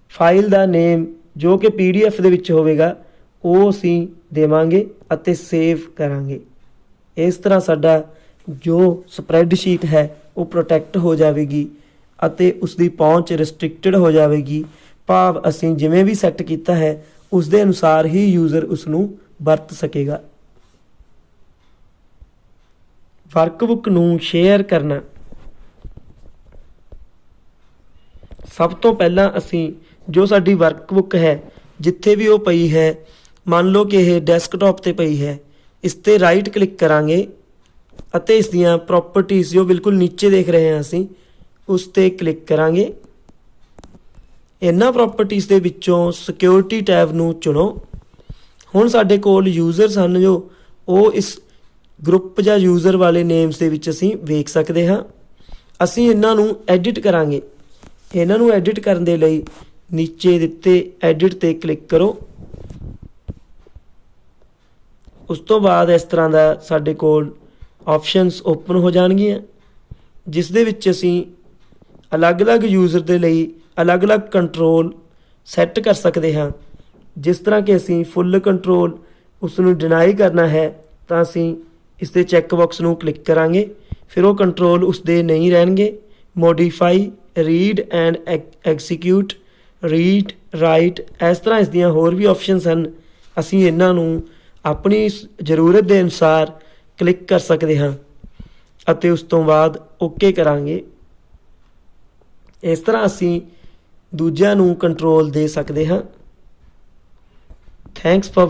ਫਾਈਲ ਦਾ ਨੇਮ ਜੋ ਕਿ PDF ਦੇ ਵਿੱਚ ਹੋਵੇਗਾ ਉਹ ਅਸੀਂ ਦੇਵਾਂਗੇ ਅਤੇ ਸੇਵ ਕਰਾਂਗੇ। ਇਸ ਤਰ੍ਹਾਂ ਸਾਡਾ ਜੋ ਸਪਰੈਡਸ਼ੀਟ ਹੈ ਉਹ ਪ੍ਰੋਟੈਕਟ ਹੋ ਜਾਵੇਗੀ ਅਤੇ ਉਸ ਦੀ ਪਹੁੰਚ ਰਿਸਟ੍ਰਿਕਟਡ ਹੋ ਜਾਵੇਗੀ। ਭਾਵ ਅਸੀਂ ਜਿਵੇਂ ਵੀ ਸੈੱਟ ਕੀਤਾ ਹੈ ਉਸ ਦੇ ਅਨੁਸਾਰ ਹੀ ਯੂਜ਼ਰ ਉਸ ਨੂੰ ਵਰਤ ਸਕੇਗਾ। ਵਰਕਬੁੱਕ ਨੂੰ ਸ਼ੇਅਰ ਕਰਨਾ। ਸਭ ਤੋਂ ਪਹਿਲਾਂ ਅਸੀਂ ਜੋ ਸਾਡੀ ਵਰਕਬੁੱਕ ਹੈ ਜਿੱਥੇ ਵੀ ਉਹ ਪਈ ਹੈ, ਮੰਨ ਲਓ ਕਿ ਇਹ ਡੈਸਕਟਾਪ ਤੇ ਪਈ ਹੈ, ਇਸ ਤੇ ਰਾਈਟ ਕਲਿੱਕ ਕਰਾਂਗੇ ਅਤੇ ਇਸ ਦੀਆਂ ਪ੍ਰੋਪਰਟੀਜ਼ ਜੋ ਬਿਲਕੁਲ ਨੀਚੇ ਦੇਖ ਰਹੇ ਹਾਂ ਅਸੀਂ ਉਸ ਤੇ ਕਲਿੱਕ ਕਰਾਂਗੇ। ਇਹਨਾਂ ਪ੍ਰੋਪਰਟੀਜ਼ ਦੇ ਵਿੱਚੋਂ ਸਿਕਿਉਰਿਟੀ ਟੈਬ ਨੂੰ ਚੁਣੋ। ਹੁਣ ਸਾਡੇ ਕੋਲ ਯੂਜ਼ਰਸ ਹਨ ਜੋ ਉਹ ਇਸ ਗਰੁੱਪ ਜਾਂ ਯੂਜ਼ਰ ਵਾਲੇ ਨੇਮਸ ਦੇ ਵਿੱਚ ਅਸੀਂ ਵੇਖ ਸਕਦੇ ਹਾਂ। ਅਸੀਂ ਇਹਨਾਂ ਨੂੰ ਐਡਿਟ ਕਰਾਂਗੇ। ਇਹਨਾਂ ਨੂੰ ਐਡਿਟ ਕਰਨ ਦੇ ਲਈ ਨੀਚੇ ਦਿੱਤੇ ਐਡਿਟ ਤੇ ਕਲਿੱਕ ਕਰੋ। ਉਸ ਤੋਂ ਬਾਅਦ ਇਸ ਤਰ੍ਹਾਂ ਦਾ ਸਾਡੇ ਕੋਲ ਆਪਸ਼ਨਸ ਓਪਨ ਹੋ ਜਾਣਗੀਆਂ, ਜਿਸ ਦੇ ਵਿੱਚ ਅਸੀਂ ਅਲੱਗ-ਅਲੱਗ ਯੂਜ਼ਰ ਦੇ ਲਈ ਅਲੱਗ-ਅਲੱਗ ਕੰਟਰੋਲ ਸੈੱਟ ਕਰ ਸਕਦੇ ਹਾਂ। ਜਿਸ ਤਰ੍ਹਾਂ ਕਿ ਅਸੀਂ ਫੁੱਲ ਕੰਟਰੋਲ ਉਸ ਨੂੰ ਡਿਨਾਈ ਕਰਨਾ ਹੈ ਤਾਂ ਅਸੀਂ ਇਸ ਦੇ ਚੈੱਕ ਬਾਕਸ ਨੂੰ ਕਲਿੱਕ ਕਰਾਂਗੇ। ਫਿਰ ਉਹ ਕੰਟਰੋਲ ਉਸ ਦੇ ਨਹੀਂ ਰਹਿਣਗੇ। Modify, read and execute, read, right, ਇਸ ਤਰ੍ਹਾਂ ਇਸ ਦੀਆਂ ਹੋਰ ਵੀ ਆਪਸ਼ਨਸ ਹਨ। ਅਸੀਂ ਇਹਨਾਂ ਨੂੰ ਆਪਣੀ ਜ਼ਰੂਰਤ ਦੇ ਅਨੁਸਾਰ ਕਲਿੱਕ ਕਰ ਸਕਦੇ ਹਾਂ ਅਤੇ ਉਸ ਤੋਂ ਬਾਅਦ ਓਕੇ ਕਰਾਂਗੇ। ਇਸ ਤਰ੍ਹਾਂ ਅਸੀਂ ਦੂਜਿਆਂ ਨੂੰ ਕੰਟਰੋਲ ਦੇ ਸਕਦੇ ਹਾਂ। Thanks for